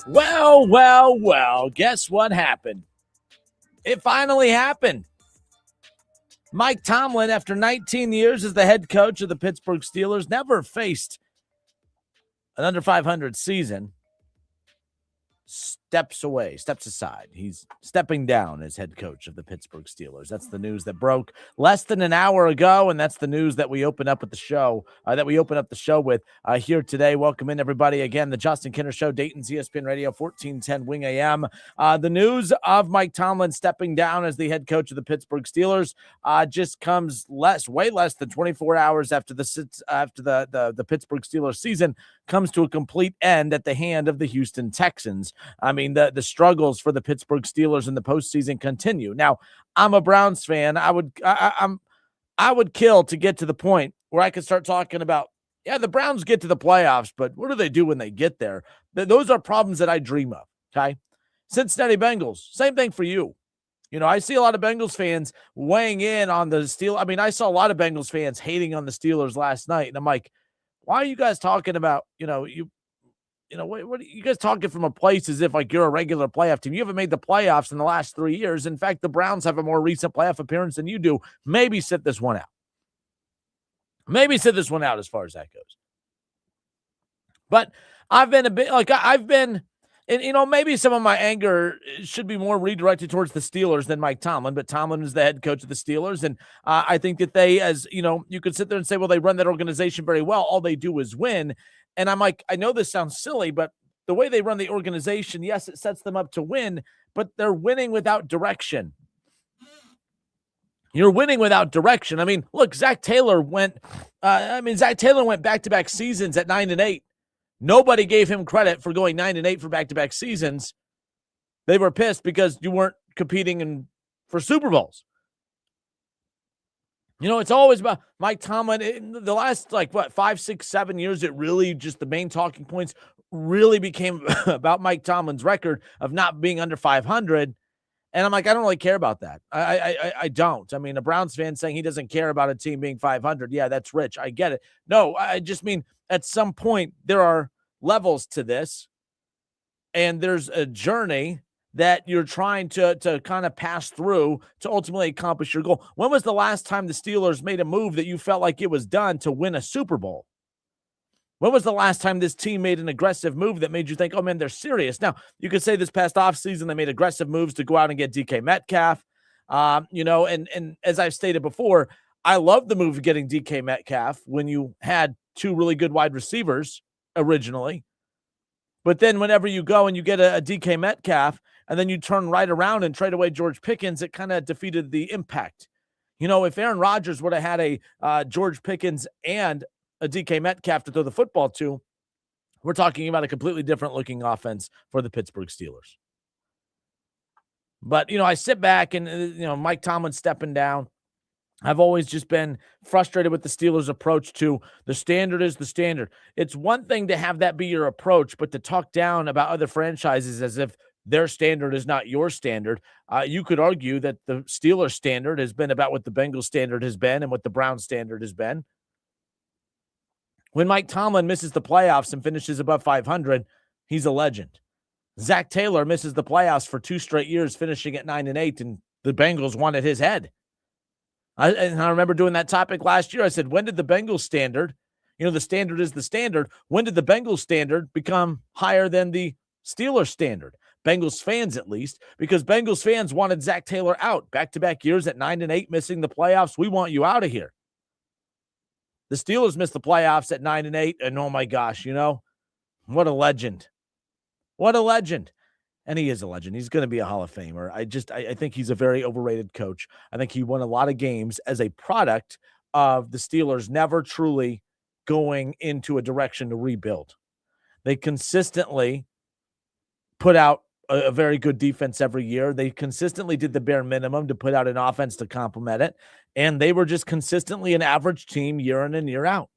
Well, guess what happened? It finally happened. Mike Tomlin, after 19 years as the head coach of the Pittsburgh Steelers, never faced an under 500 season. Steps aside. He's stepping down as head coach of the Pittsburgh Steelers. That's the news that broke less than an hour ago, and that's the news that we open up with the show, with here today. Welcome in, everybody. Again, the Justin Kinner Show, Dayton's ESPN Radio, 1410 Wing AM. The news of Mike Tomlin stepping down as the head coach of the Pittsburgh Steelers just comes way less than 24 hours after the Pittsburgh Steelers season comes to a complete end at the hand of the Houston Texans. I mean, the struggles for the Pittsburgh Steelers in the postseason continue. Now, I'm a Browns fan. I would kill to get to the point where I could start talking about, the Browns get to the playoffs, but what do they do when they get there? Those are problems that I dream of, okay? Cincinnati Bengals, same thing for you. You know, I see a lot of Bengals fans weighing in on the Steelers. I mean, I saw a lot of Bengals fans hating on the Steelers last night, and I'm like, why are you guys talking about, what are you guys talking from a place as if like you're a regular playoff team? You haven't made the playoffs in the last 3 years. In fact, the Browns have a more recent playoff appearance than you do. Maybe sit this one out. As far as that goes. But I've been and maybe some of my anger should be more redirected towards the Steelers than Mike Tomlin, but Tomlin is the head coach of the Steelers. And I think that they, you could sit there and say, well, they run that organization very well. All they do is win. And I'm like, I know this sounds silly, but the way they run the organization, yes, it sets them up to win, but they're winning without direction. You're winning without direction. I mean, look, Zach Taylor went back-to-back seasons at 9-8. Nobody gave him credit for going 9-8 for back-to-back seasons. They were pissed because you weren't competing for Super Bowls. It's always about Mike Tomlin. In the last, 5, 6, 7 years, it really just the main talking points really became about Mike Tomlin's record of not being under 500. And I'm like, I don't really care about that. I don't. I mean, a Browns fan saying he doesn't care about a team being 500. Yeah, that's rich. I get it. No, I just mean at some point there are levels to this, and there's a journey that you're trying to kind of pass through to ultimately accomplish your goal. When was the last time the Steelers made a move that you felt like it was done to win a Super Bowl? When was the last time this team made an aggressive move that made you think, oh, man, they're serious? Now, you could say this past offseason they made aggressive moves to go out and get DK Metcalf. And as I've stated before, I love the move of getting DK Metcalf when you had two really good wide receivers originally. But then whenever you go and you get a DK Metcalf and then you turn right around and trade away George Pickens, it kind of defeated the impact. If Aaron Rodgers would have had a George Pickens and a DK Metcalf to throw the football to, we're talking about a completely different looking offense for the Pittsburgh Steelers. But, I sit back and, Mike Tomlin stepping down. I've always just been frustrated with the Steelers' approach to the standard is the standard. It's one thing to have that be your approach, but to talk down about other franchises as if their standard is not your standard. You could argue that the Steelers' standard has been about what the Bengals' standard has been and what the Browns' standard has been. When Mike Tomlin misses the playoffs and finishes above 500, he's a legend. Zach Taylor misses the playoffs for 2 straight years, finishing at 9-8, and the Bengals wanted his head. I remember doing that topic last year. I said, when did the Bengals standard, the standard is the standard, when did the Bengals standard become higher than the Steelers standard? Bengals fans, at least, because Bengals fans wanted Zach Taylor out. Back-to-back years at 9-8, missing the playoffs. We want you out of here. The Steelers missed the playoffs at 9-8, and oh my gosh, what a legend. What a legend. And he is a legend. He's going to be a Hall of Famer. I think he's a very overrated coach. I think he won a lot of games as a product of the Steelers never truly going into a direction to rebuild. They consistently put out a very good defense every year. They consistently did the bare minimum to put out an offense to complement it. And they were just consistently an average team year in and year out.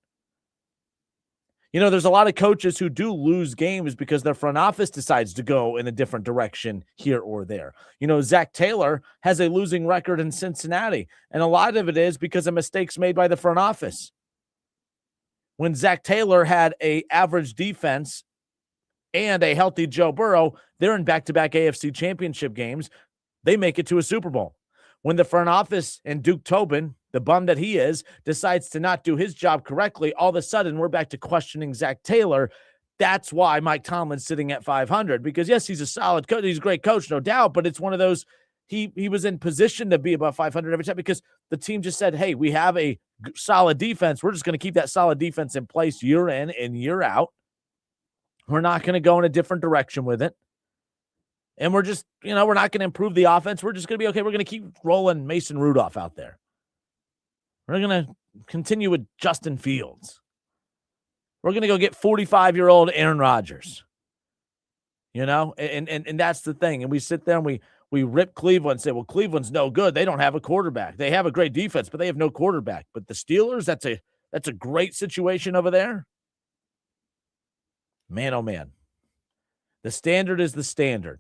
There's a lot of coaches who do lose games because their front office decides to go in a different direction here or there. Zach Taylor has a losing record in Cincinnati, and a lot of it is because of mistakes made by the front office. When Zach Taylor had an average defense and a healthy Joe Burrow, they're in back-to-back AFC championship games. They make it to a Super Bowl. When the front office and Duke Tobin, the bum that he is, decides to not do his job correctly, all of a sudden we're back to questioning Zach Taylor. That's why Mike Tomlin's sitting at 500, because yes, he's a solid coach. He's a great coach, no doubt, but it's one of those, he was in position to be above 500 every time because the team just said, hey, we have a solid defense. We're just going to keep that solid defense in place year in and year out. We're not going to go in a different direction with it. And we're just, we're not going to improve the offense. We're just going to be okay. We're going to keep rolling Mason Rudolph out there. We're going to continue with Justin Fields. We're going to go get 45-year-old Aaron Rodgers. And that's the thing. And we sit there and we rip Cleveland and say, well, Cleveland's no good. They don't have a quarterback. They have a great defense, but they have no quarterback. But the Steelers, that's a great situation over there. Man, oh man. The standard is the standard.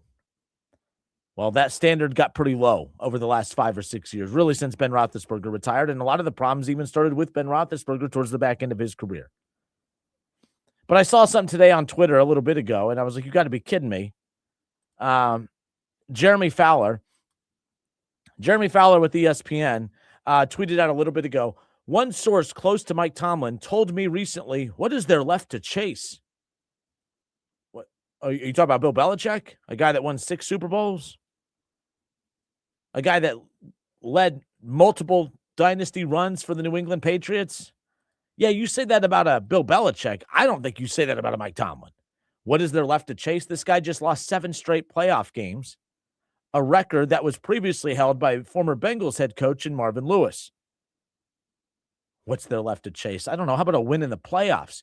Well, that standard got pretty low over the last 5 or 6 years, really since Ben Roethlisberger retired. And a lot of the problems even started with Ben Roethlisberger towards the back end of his career. But I saw something today on Twitter a little bit ago, and I was like, you got to be kidding me. Jeremy Fowler with ESPN tweeted out a little bit ago, one source close to Mike Tomlin told me recently, what is there left to chase? What are you talking about? Bill Belichick, a guy that won 6 Super Bowls? A guy that led multiple dynasty runs for the New England Patriots? Yeah, you say that about a Bill Belichick. I don't think you say that about a Mike Tomlin. What is there left to chase? This guy just lost 7 straight playoff games, a record that was previously held by former Bengals head coach in Marvin Lewis. What's there left to chase? I don't know. How about a win in the playoffs?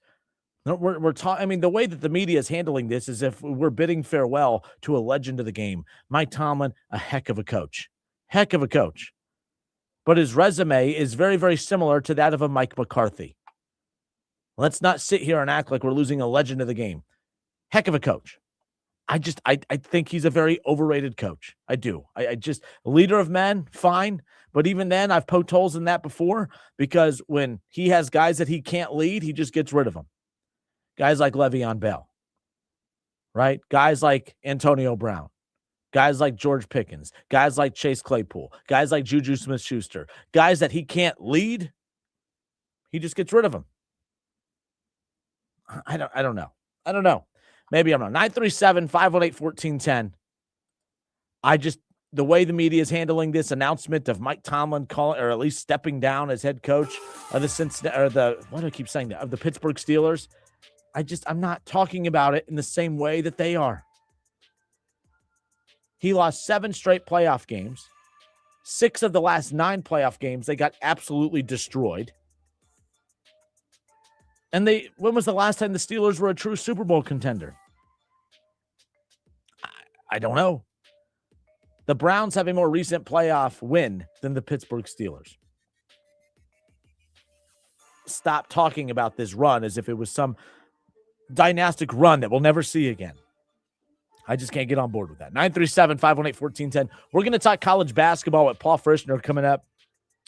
We're talking. I mean, the way that the media is handling this is if we're bidding farewell to a legend of the game. Mike Tomlin, a heck of a coach. Heck of a coach. But his resume is very, very similar to that of a Mike McCarthy. Let's not sit here and act like we're losing a legend of the game. Heck of a coach. I think he's a very overrated coach. I do. I just, leader of men, fine. But even then, I've poked holes in that before because when he has guys that he can't lead, he just gets rid of them. Guys like Le'Veon Bell, right? Guys like Antonio Brown. Guys like George Pickens. Guys like Chase Claypool. Guys like Juju Smith-Schuster. Guys that he can't lead, he just gets rid of them. I don't know. Maybe I'm wrong. 937-518-1410. The way the media is handling this announcement of Mike Tomlin calling, or at least stepping down as head coach of the Pittsburgh Steelers, I'm not talking about it in the same way that they are. He lost 7 straight playoff games. 6 of the last 9 playoff games, they got absolutely destroyed. And when was the last time the Steelers were a true Super Bowl contender? I don't know. The Browns have a more recent playoff win than the Pittsburgh Steelers. Stop talking about this run as if it was some dynastic run that we'll never see again. I just can't get on board with that. 937-518-1410. We're going to talk college basketball with Paul Frischner coming up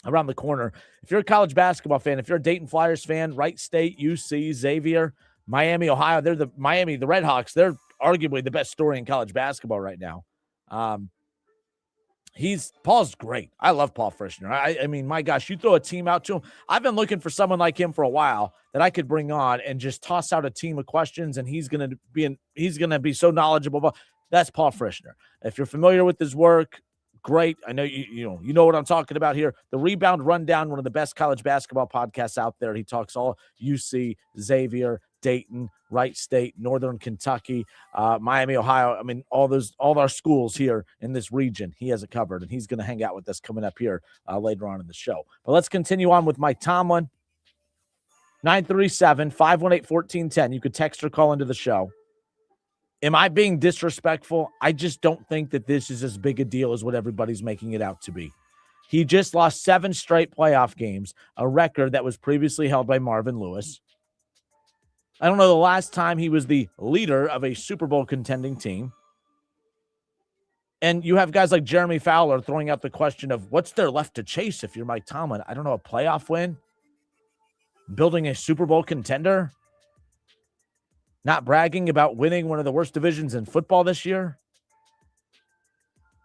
around the corner. If you're a college basketball fan, if you're a Dayton Flyers fan, Wright State, UC, Xavier, Miami, Ohio, the Redhawks, they're arguably the best story in college basketball right now. Paul's great. I love Paul Frischner. I mean, my gosh, you throw a team out to him. I've been looking for someone like him for a while that I could bring on and just toss out a team of questions, and he's going to be so knowledgeable. That's Paul Frischner. If you're familiar with his work, great. I know you know what I'm talking about here. The Rebound Rundown, one of the best college basketball podcasts out there. He talks all UC, Xavier, Dayton, Wright State, Northern Kentucky, Miami, Ohio. I mean, all our schools here in this region, he has it covered, and he's going to hang out with us coming up here later on in the show. But let's continue on with Mike Tomlin. 937-518-1410. You could text or call into the show. Am I being disrespectful? I just don't think that this is as big a deal as what everybody's making it out to be. He just lost 7 straight playoff games, a record that was previously held by Marvin Lewis. I don't know the last time he was the leader of a Super Bowl contending team. And you have guys like Jeremy Fowler throwing out the question of what's there left to chase if you're Mike Tomlin? I don't know, a playoff win? Building a Super Bowl contender? Not bragging about winning one of the worst divisions in football this year?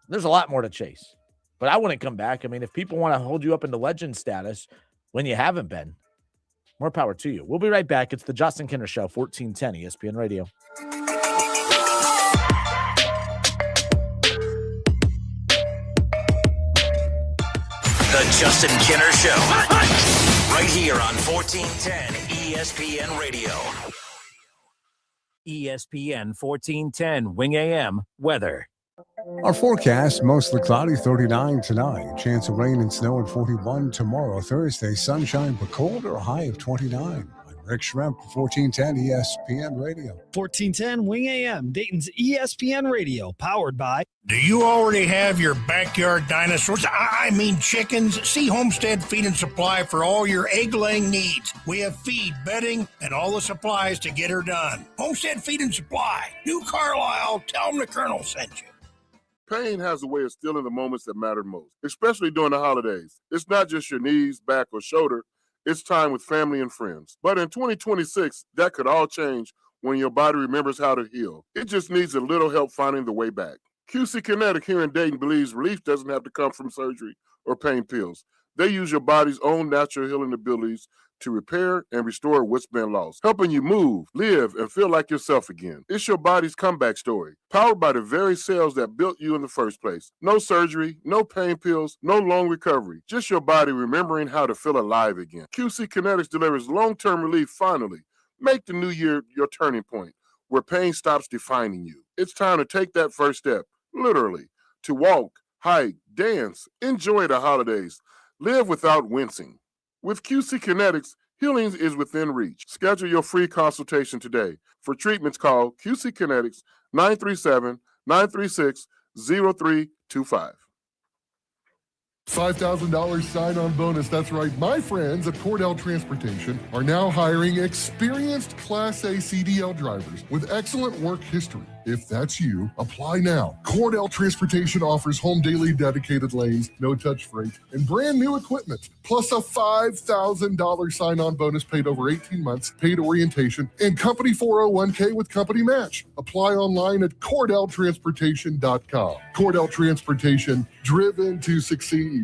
There's a lot more to chase. But I wouldn't come back. I mean, if people want to hold you up into legend status when you haven't been, more power to you. We'll be right back. It's the Justin Kinner Show, 1410 ESPN Radio. The Justin Kinner Show. Right here on 1410 ESPN Radio. ESPN 1410 Wing AM weather. Our forecast, mostly cloudy, 39 tonight. Chance of rain and snow at 41 tomorrow, Thursday. Sunshine but cold, or a high of 29. I'm Rick Schremp, 1410 ESPN Radio. 1410 Wing AM, Dayton's ESPN Radio, powered by... Do you already have your backyard dinosaurs? I mean chickens? See Homestead Feed and Supply for all your egg-laying needs. We have feed, bedding, and all the supplies to get her done. Homestead Feed and Supply. New Carlisle. Tell them the Colonel sent you. Pain has a way of stealing the moments that matter most, especially during the holidays. It's not just your knees, back, or shoulder. It's time with family and friends. But in 2026, that could all change when your body remembers how to heal. It just needs a little help finding the way back. QC Kinetic here in Dayton believes relief doesn't have to come from surgery or pain pills. They use your body's own natural healing abilities to repair and restore what's been lost, helping you move, live, and feel like yourself again. It's your body's comeback story, powered by the very cells that built you in the first place. No surgery, no pain pills, no long recovery, just your body remembering how to feel alive again. QC Kinetics delivers long-term relief finally. Make the new year your turning point, where pain stops defining you. It's time to take that first step, literally, to walk, hike, dance, enjoy the holidays, live without wincing. With QC Kinetics, healing is within reach. Schedule your free consultation today. For treatments, call QC Kinetics 937-936-0325. $5,000 sign-on bonus. That's right. My friends at Cordell Transportation are now hiring experienced Class A CDL drivers with excellent work history. If that's you, apply now. Cordell Transportation offers home daily dedicated lanes, no-touch freight, and brand new equipment, plus a $5,000 sign-on bonus paid over 18 months, paid orientation, and company 401k with company match. Apply online at CordellTransportation.com. Cordell Transportation, driven to succeed.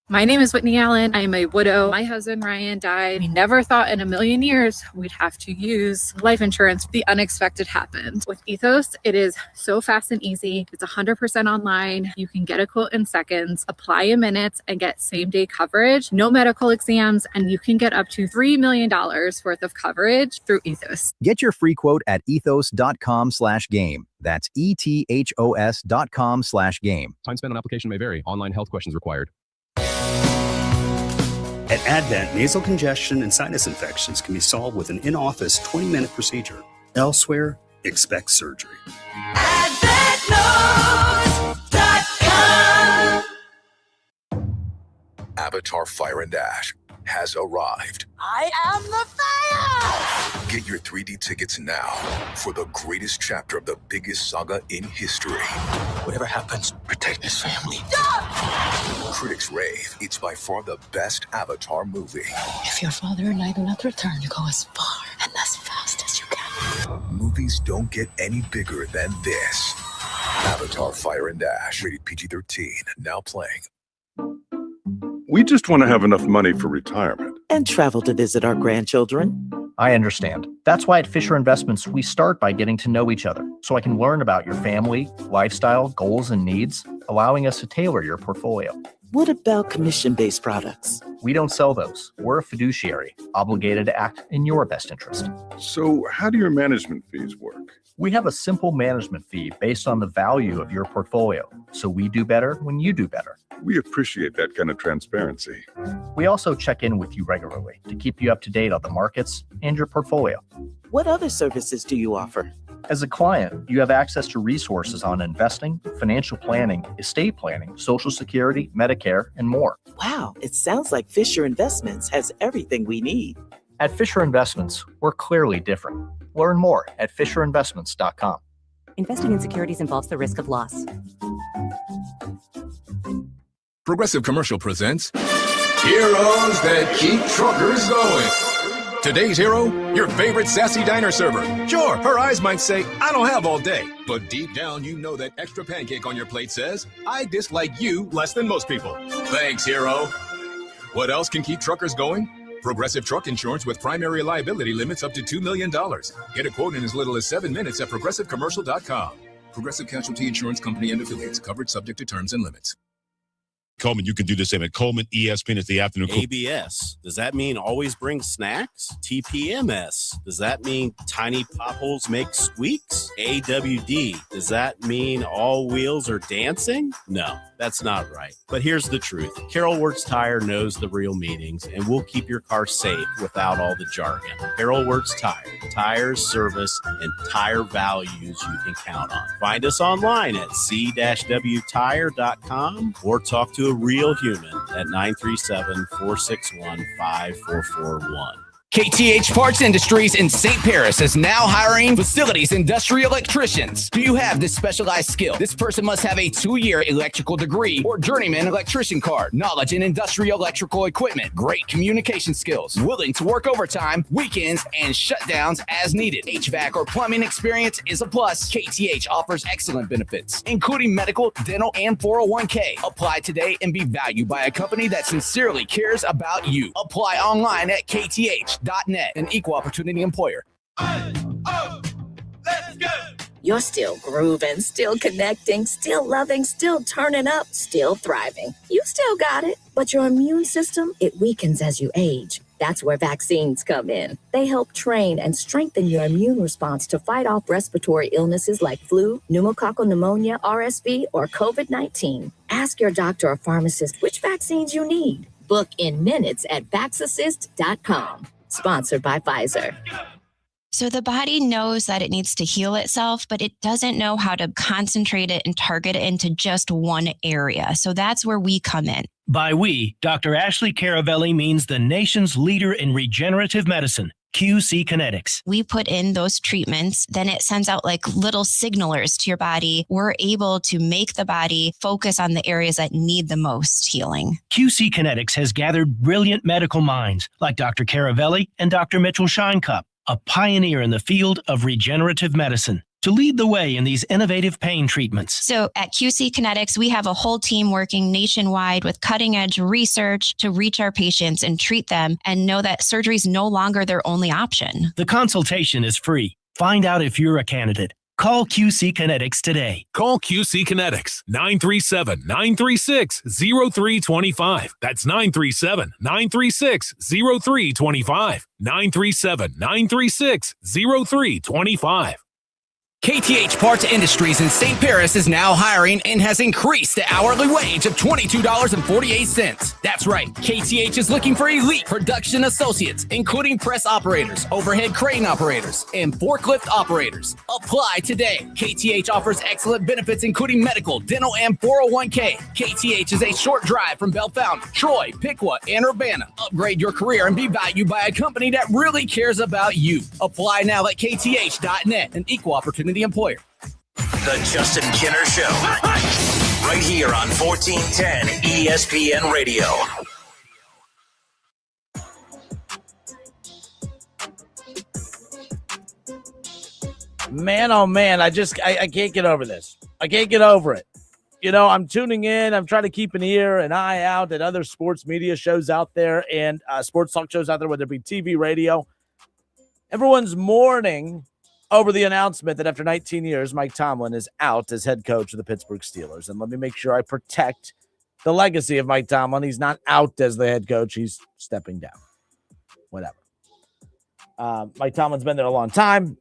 My name is Whitney Allen. I am a widow. My husband, Ryan, died. We never thought in a million years we'd have to use life insurance. The unexpected happened. With Ethos, it is so fast and easy. It's 100% online. You can get a quote in seconds, apply in minutes, and get same-day coverage, no medical exams, and you can get up to $3 million worth of coverage through Ethos. Get your free quote at ethos.com/game. That's ethos.com/game. Time spent on application may vary. Online health questions required. At Advent, nasal congestion and sinus infections can be solved with an in-office 20-minute procedure. Elsewhere, expect surgery. AdventNose.com. Avatar Fire and Ash has arrived. I am the fire! Get your 3D tickets now for the greatest chapter of the biggest saga in history. Whatever happens, protect his family. Critics rave it's by far the best Avatar movie. If your father and I do not return, go as far and as fast as you can. Movies don't get any bigger than this. Avatar Fire and Ash, rated PG-13, now playing. We just want to have enough money for retirement. And travel to visit our grandchildren. I understand. That's why at Fisher Investments, we start by getting to know each other so I can learn about your family, lifestyle, goals, and needs, allowing us to tailor your portfolio. What about commission-based products? We don't sell those. We're a fiduciary, obligated to act in your best interest. So how do your management fees work? We have a simple management fee based on the value of your portfolio, so we do better when you do better. We appreciate that kind of transparency. We also check in with you regularly to keep you up to date on the markets and your portfolio. What other services do you offer? As a client, you have access to resources on investing, financial planning, estate planning, Social Security, Medicare, and more. Wow, it sounds like Fisher Investments has everything we need. At Fisher Investments, we're clearly different. Learn more at FisherInvestments.com. Investing in securities involves the risk of loss. Progressive Commercial presents Heroes That Keep Truckers Going. Today's hero, your favorite sassy diner server. Sure, her eyes might say, I don't have all day. But deep down, you know that extra pancake on your plate says, I dislike you less than most people. Thanks, hero. What else can keep truckers going? Progressive Truck Insurance with primary liability limits up to $2 million. Get a quote in as little as 7 minutes at progressivecommercial.com. Progressive Casualty Insurance Company and Affiliates. Coverage subject to terms and limits. Coleman, you can do the same at Coleman ESPN. It's the afternoon. ABS. Does that mean always bring snacks? TPMS. Does that mean tiny potholes make squeaks? AWD. Does that mean all wheels are dancing? No, that's not right. But here's the truth. Carol Wirtz Tire knows the real meanings and will keep your car safe without all the jargon. Carol Wirtz Tire. Tires, service, and tire values you can count on. Find us online at c-wtire.com or talk to a real human at 937-461-5441. KTH Parts Industries in St. Paris is now hiring facilities industrial electricians. Do you have this specialized skill? This person must have a 2-year electrical degree or journeyman electrician card, knowledge in industrial electrical equipment, great communication skills, willing to work overtime, weekends, and shutdowns as needed. HVAC or plumbing experience is a plus. KTH offers excellent benefits, including medical, dental, and 401k. Apply today and be valued by a company that sincerely cares about you. Apply online at KTH.net, an equal opportunity employer. You're still grooving, still connecting, still loving, still turning up, still thriving. You still got it, but your immune system, it weakens as you age. That's where vaccines come in. They help train and strengthen your immune response to fight off respiratory illnesses like flu, pneumococcal pneumonia, RSV, or COVID-19. Ask your doctor or pharmacist which vaccines you need. Book in minutes at vaxassist.com. Sponsored by Pfizer. So the body knows that it needs to heal itself, but it doesn't know how to concentrate it and target it into just one area. So that's where we come in. By we, Dr. Ashley Caravelli means the nation's leader in regenerative medicine, QC Kinetics. We put in those treatments, then it sends out like little signalers to your body. We're able to make the body focus on the areas that need the most healing. QC Kinetics has gathered brilliant medical minds like Dr. Caravelli and Dr. Mitchell Scheinkup, a pioneer in the field of regenerative medicine, to lead the way in these innovative pain treatments. So at QC Kinetics, we have a whole team working nationwide with cutting edge research to reach our patients and treat them and know that surgery is no longer their only option. The consultation is free. Find out if you're a candidate. Call QC Kinetics today. Call QC Kinetics, 937-936-0325. That's 937-936-0325. 937-936-0325. KTH Parts Industries in St. Paris is now hiring and has increased the hourly wage of $22.48. That's right. KTH is looking for elite production associates, including press operators, overhead crane operators, and forklift operators. Apply today. KTH offers excellent benefits, including medical, dental, and 401k. KTH is a short drive from Bellefonte, Troy, Piqua, and Urbana. Upgrade your career and be valued by a company that really cares about you. Apply now at kth.net, an equal opportunity employer. The Justin Kinner Show. Right here on 1410 ESPN Radio. Man, oh man, I can't get over this. I can't get over it. You know, I'm tuning in. I'm trying to keep an ear, an eye out at other sports media shows out there and sports talk shows out there, whether it be TV, radio. Everyone's mourning over the announcement that after 19 years, Mike Tomlin is out as head coach of the Pittsburgh Steelers. And let me make sure I protect the legacy of Mike Tomlin. He's not out as the head coach. He's stepping down. Whatever. Mike Tomlin's been there a long time.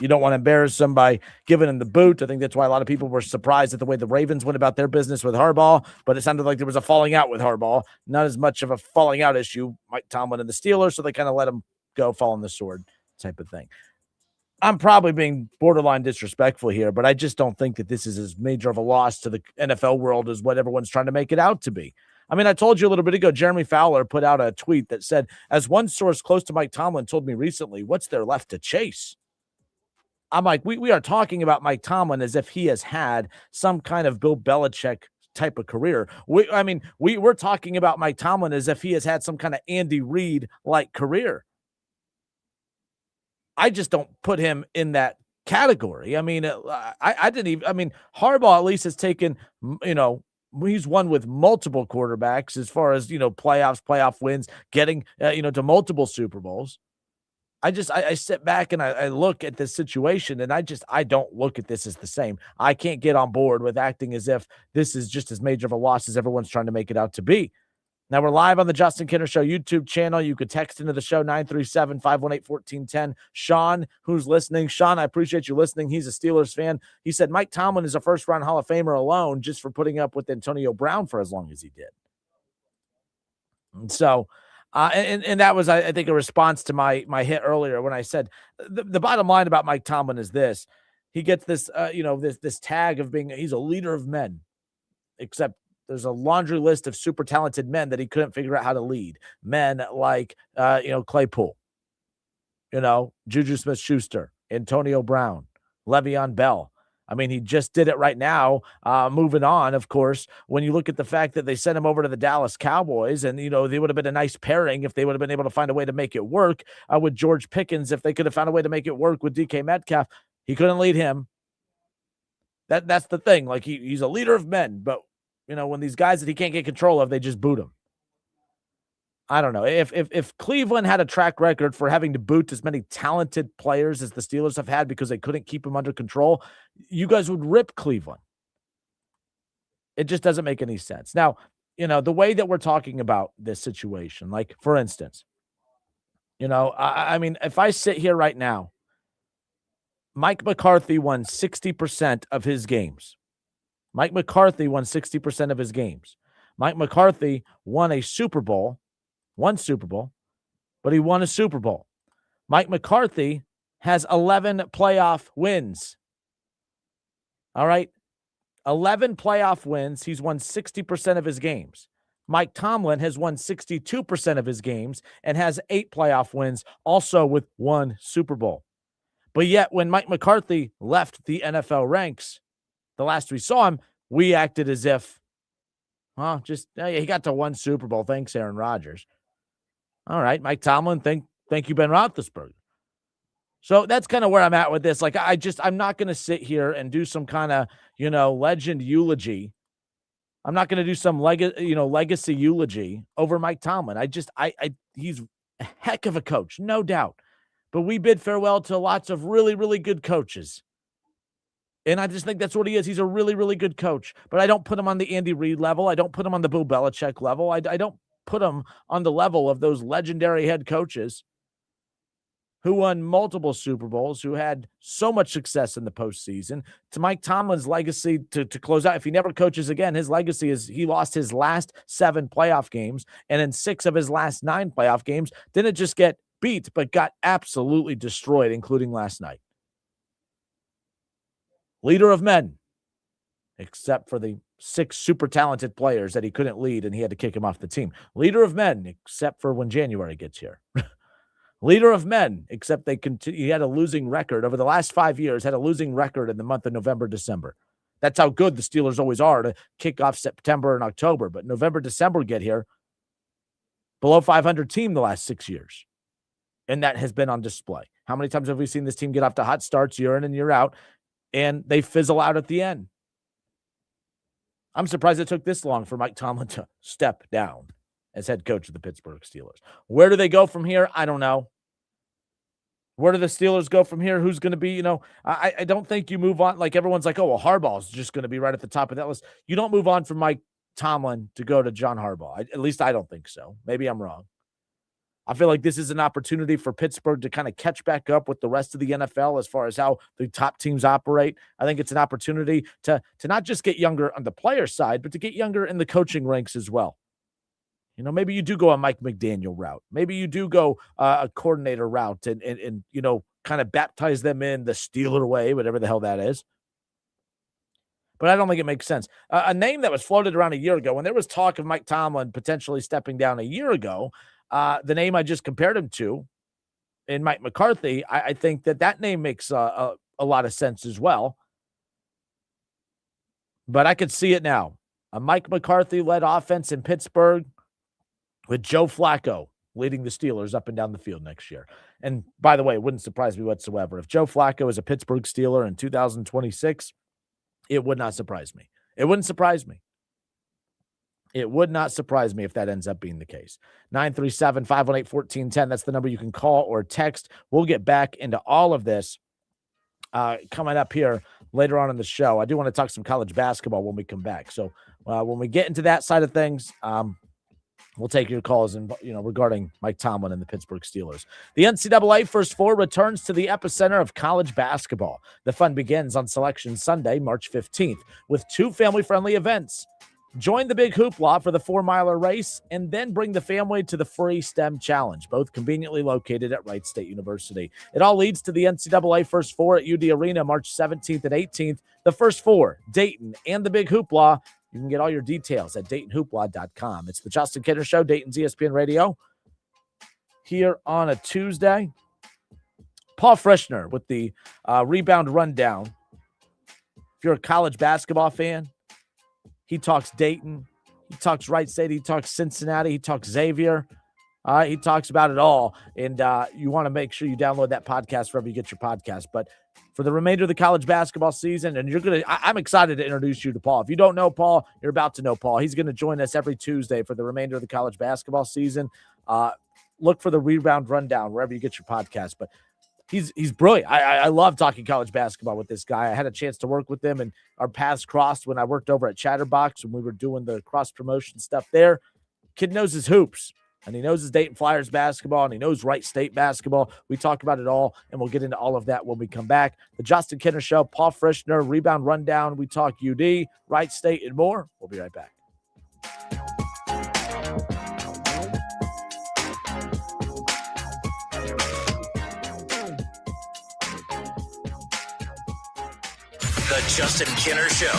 You don't want to embarrass him by giving him the boot. I think that's why a lot of people were surprised at the way the Ravens went about their business with Harbaugh, but it sounded like there was a falling out with Harbaugh. Not as much of a falling out issue, Mike Tomlin and the Steelers, so they kind of let him go, fall on the sword type of thing. I'm probably being borderline disrespectful here, but I just don't think that this is as major of a loss to the NFL world as what everyone's trying to make it out to be. I mean, I told you a little bit ago, Jeremy Fowler put out a tweet that said, as one source close to Mike Tomlin told me recently, what's there left to chase? I'm like, we are talking about Mike Tomlin as if he has had some kind of Bill Belichick type of career. We're talking about Mike Tomlin as if he has had some kind of Andy Reid-like career. I just don't put him in that category. I mean, I didn't even, I mean, Harbaugh at least has taken, he's won with multiple quarterbacks as far as, playoff wins, getting, to multiple Super Bowls. I sit back and I look at this situation and I don't look at this as the same. I can't get on board with acting as if this is just as major of a loss as everyone's trying to make it out to be. Now we're live on the Justin Kinner Show YouTube channel. You could text into the show 937-518-1410. Sean, who's listening. Sean, I appreciate you listening. He's a Steelers fan. He said Mike Tomlin is a first-round Hall of Famer alone just for putting up with Antonio Brown for as long as he did. And so, and that was, I think, a response to my hit earlier when I said the bottom line about Mike Tomlin is this. He gets this, this tag of being, he's a leader of men, except there's a laundry list of super talented men that he couldn't figure out how to lead. Men like, Claypool, Juju Smith-Schuster, Antonio Brown, Le'Veon Bell. I mean, he just did it right now. Moving on, of course, when you look at the fact that they sent him over to the Dallas Cowboys and, they would have been a nice pairing if they would have been able to find a way to make it work with George Pickens. If they could have found a way to make it work with DK Metcalf, he couldn't lead him. That's the thing. Like he's a leader of men, but when these guys that he can't get control of, they just boot him. I don't know. If Cleveland had a track record for having to boot as many talented players as the Steelers have had because they couldn't keep them under control, you guys would rip Cleveland. It just doesn't make any sense. Now, the way that we're talking about this situation, like, for instance, I mean, if I sit here right now, Mike McCarthy won 60% of his games. Mike McCarthy won 60% of his games. Mike McCarthy won a Super Bowl, but he won a Super Bowl. Mike McCarthy has 11 playoff wins. All right? 11 playoff wins. He's won 60% of his games. Mike Tomlin has won 62% of his games and has 8 playoff wins, also with 1 Super Bowl. But yet, when Mike McCarthy left the NFL ranks, the last we saw him, we acted as if, he got to 1 Super Bowl. Thanks, Aaron Rodgers. All right, Mike Tomlin, thank you, Ben Roethlisberger. So that's kind of where I'm at with this. Like, I'm not going to sit here and do some kind of, legend eulogy. I'm not going to do some legacy eulogy over Mike Tomlin. He's a heck of a coach, no doubt. But we bid farewell to lots of really, really good coaches. And I just think that's what he is. He's a really, really good coach. But I don't put him on the Andy Reid level. I don't put him on the Bill Belichick level. I don't put him on the level of those legendary head coaches who won multiple Super Bowls, who had so much success in the postseason. To Mike Tomlin's legacy, to close out, if he never coaches again, his legacy is he lost his last 7 playoff games, and in 6 of his last 9 playoff games, didn't just get beat, but got absolutely destroyed, including last night. Leader of men, except for the 6 super talented players that he couldn't lead and he had to kick him off the team. Leader of men, except for when January gets here. Leader of men, except he had a losing record over the last 5 years, had a losing record in the month of November, December. That's how good the Steelers always are to kick off September and October. But November, December get here, below 500 team the last 6 years. And that has been on display. How many times have we seen this team get off to hot starts year in and year out, and they fizzle out at the end? I'm surprised it took this long for Mike Tomlin to step down as head coach of the Pittsburgh Steelers. Where do they go from here? I don't know. Where do the Steelers go from here? Who's going to be, I don't think you move on. Like, everyone's like, oh, well, Harbaugh's just going to be right at the top of that list. You don't move on from Mike Tomlin to go to John Harbaugh. At least I don't think so. Maybe I'm wrong. I feel like this is an opportunity for Pittsburgh to kind of catch back up with the rest of the NFL as far as how the top teams operate. I think it's an opportunity to not just get younger on the player side, but to get younger in the coaching ranks as well. Maybe you do go a Mike McDaniel route. Maybe you do go a coordinator route and kind of baptize them in the Steeler way, whatever the hell that is. but I don't think it makes sense. A name that was floated around a year ago, when there was talk of Mike Tomlin potentially stepping down a year ago, the name I just compared him to in Mike McCarthy, I think that name makes a lot of sense as well. But I could see it now. A Mike McCarthy-led offense in Pittsburgh with Joe Flacco leading the Steelers up and down the field next year. And by the way, it wouldn't surprise me whatsoever. If Joe Flacco is a Pittsburgh Steeler in 2026, it would not surprise me. It wouldn't surprise me. It would not surprise me if that ends up being the case. 937-518-1410. That's the number you can call or text. We'll get back into all of this coming up here later on in the show. I do want to talk some college basketball when we come back. So when we get into that side of things, we'll take your calls and regarding Mike Tomlin and the Pittsburgh Steelers. The NCAA First Four returns to the epicenter of college basketball. The fun begins on Selection Sunday, March 15th, with 2 family-friendly events. Join the Big Hoopla for the 4-miler race, and then bring the family to the Free STEM Challenge, both conveniently located at Wright State University. It all leads to the NCAA First Four at UD Arena, March 17th and 18th. The First Four, Dayton, and the Big Hoopla. You can get all your details at DaytonHoopla.com. It's the Justin Kinner Show, Dayton's ESPN Radio, here on a Tuesday. Paul Frischner with the rebound rundown. If you're a college basketball fan, he talks Dayton, he talks Wright State, he talks Cincinnati, he talks Xavier. He talks about it all. And you want to make sure you download that podcast wherever you get your podcast. But for the remainder of the college basketball season, and I'm excited to introduce you to Paul. If you don't know Paul, you're about to know Paul. He's going to join us every Tuesday for the remainder of the college basketball season. Look for the rebound rundown wherever you get your podcast. But he's brilliant. I love talking college basketball with this guy. I had a chance to work with him, and our paths crossed when I worked over at Chatterbox when we were doing the cross-promotion stuff there. Kid knows his hoops, and he knows his Dayton Flyers basketball, and he knows Wright State basketball. We talk about it all, and we'll get into all of that when we come back. The Justin Kinner Show, Paul Frischner, rebound rundown. We talk UD, Wright State, and more. We'll be right back. The Justin Kinner Show.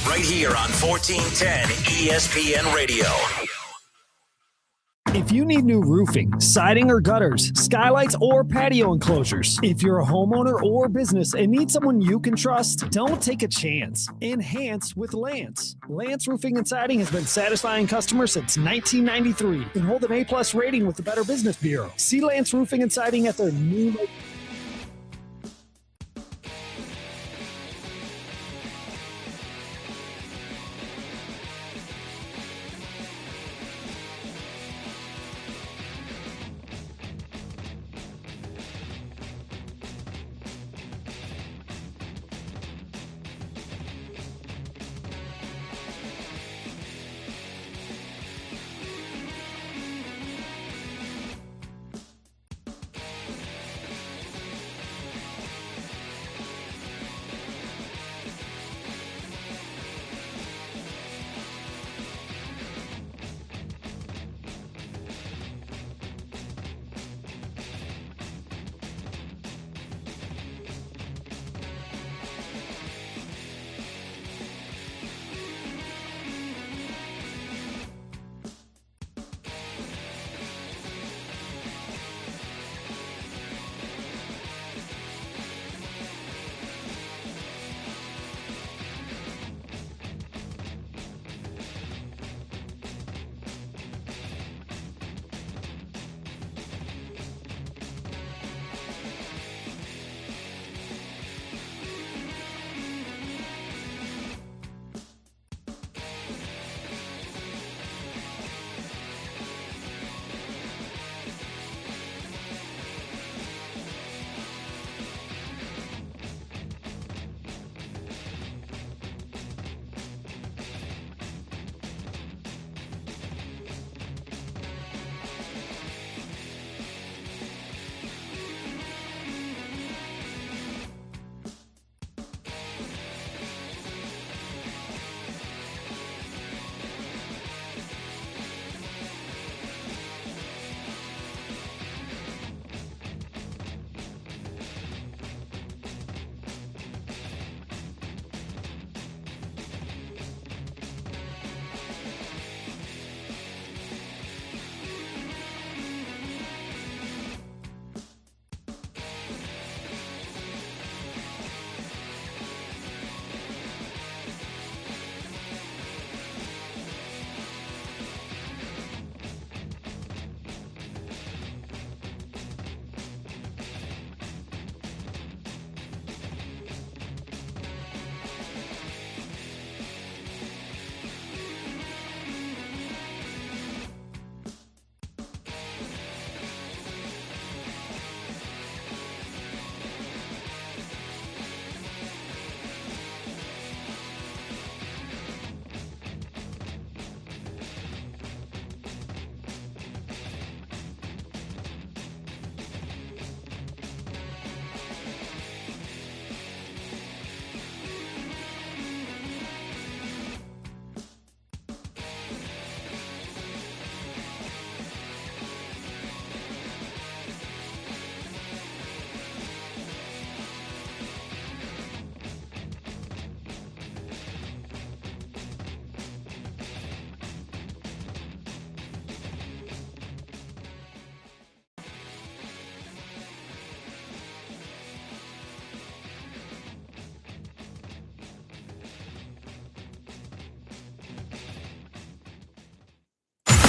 Right here on 1410 ESPN Radio. If you need new roofing, siding or gutters, skylights or patio enclosures, if you're a homeowner or business and need someone you can trust, don't take a chance. Enhance with Lance. Lance Roofing and Siding has been satisfying customers since 1993 and hold an A+ rating with the Better Business Bureau. See Lance Roofing and Siding at their new location.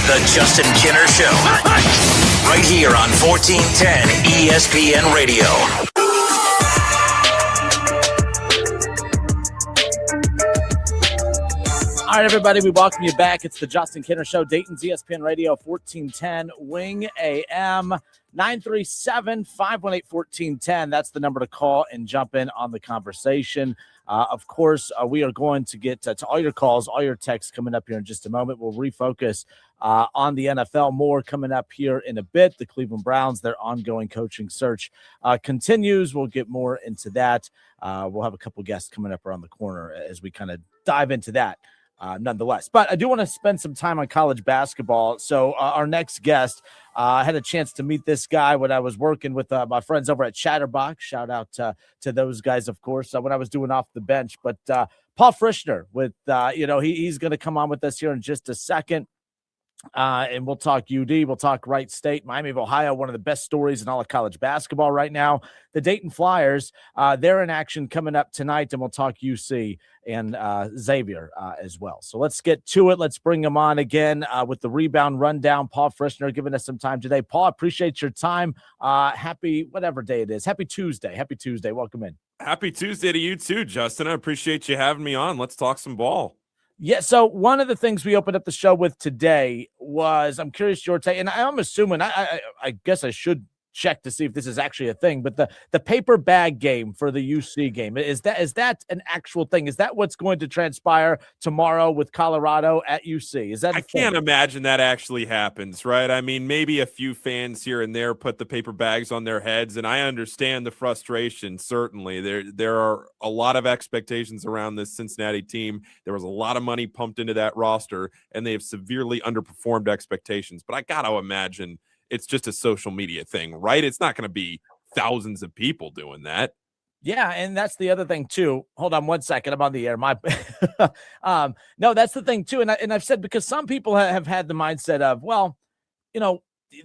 The Justin Kinner Show. Right here on 1410 ESPN Radio. All right, everybody, we welcome you back. It's the Justin Kinner Show, Dayton's ESPN Radio, 1410 Wing AM, 937-518-1410. That's the number to call and jump in on the conversation. Of course, we are going to get to all your calls, all your texts coming up here in just a moment. We'll refocus on the NFL more coming up here in a bit. The Cleveland Browns, their ongoing coaching search continues. We'll get more into that. We'll have a couple guests coming up around the corner as we kind of dive into that. Nonetheless, but I do want to spend some time on college basketball. So our next guest, I had a chance to meet this guy when I was working with my friends over at Chatterbox. Shout out to those guys, of course, when I was doing Off the Bench. But Paul Frischner with, he's going to come on with us here in just a second. And we'll talk UD, we'll talk Wright State, Miami of Ohio, one of the best stories in all of college basketball right now. The Dayton Flyers, they're in action coming up tonight, and we'll talk UC and Xavier as well. So let's get to it. Let's bring them on again with the rebound rundown. Paul Frischner giving us some time today. Paul, appreciate your time. Happy whatever day it is. Happy Tuesday. Happy Tuesday. Welcome in. Happy Tuesday to you too, Justin. I appreciate you having me on. Let's talk some ball. Yeah, so one of the things we opened up the show with today was, I'm curious your take, and I'm assuming, I guess I should check to see if this is actually a thing, but the paper bag game for the UC game, is that an actual thing? Is that what's going to transpire tomorrow with Colorado at UC? Is that I can't imagine that actually happens, right? I mean, maybe a few fans here and there put the paper bags on their heads, and I understand the frustration. Certainly, there are a lot of expectations around this Cincinnati team. There was a lot of money pumped into that roster, and they have severely underperformed expectations. But I got to imagine it's just a social media thing, right? It's not going to be thousands of people doing that. Yeah, and that's the other thing too. Hold on one second. I'm on the air. No, that's the thing too. And I've said, because some people have had the mindset of, well,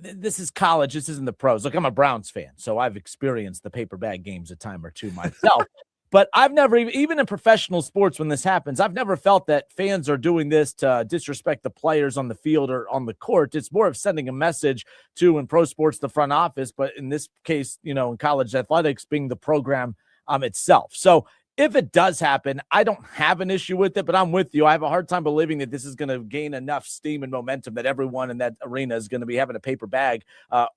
this is college. This isn't the pros. Look, I'm a Browns fan, so I've experienced the paper bag games a time or two myself. But I've never, even in professional sports, when this happens, I've never felt that fans are doing this to disrespect the players on the field or on the court. It's more of sending a message to, in pro sports, the front office, but in this case, in college athletics, being the program itself. So if it does happen, I don't have an issue with it, but I'm with you. I have a hard time believing that this is going to gain enough steam and momentum that everyone in that arena is going to be having a paper bag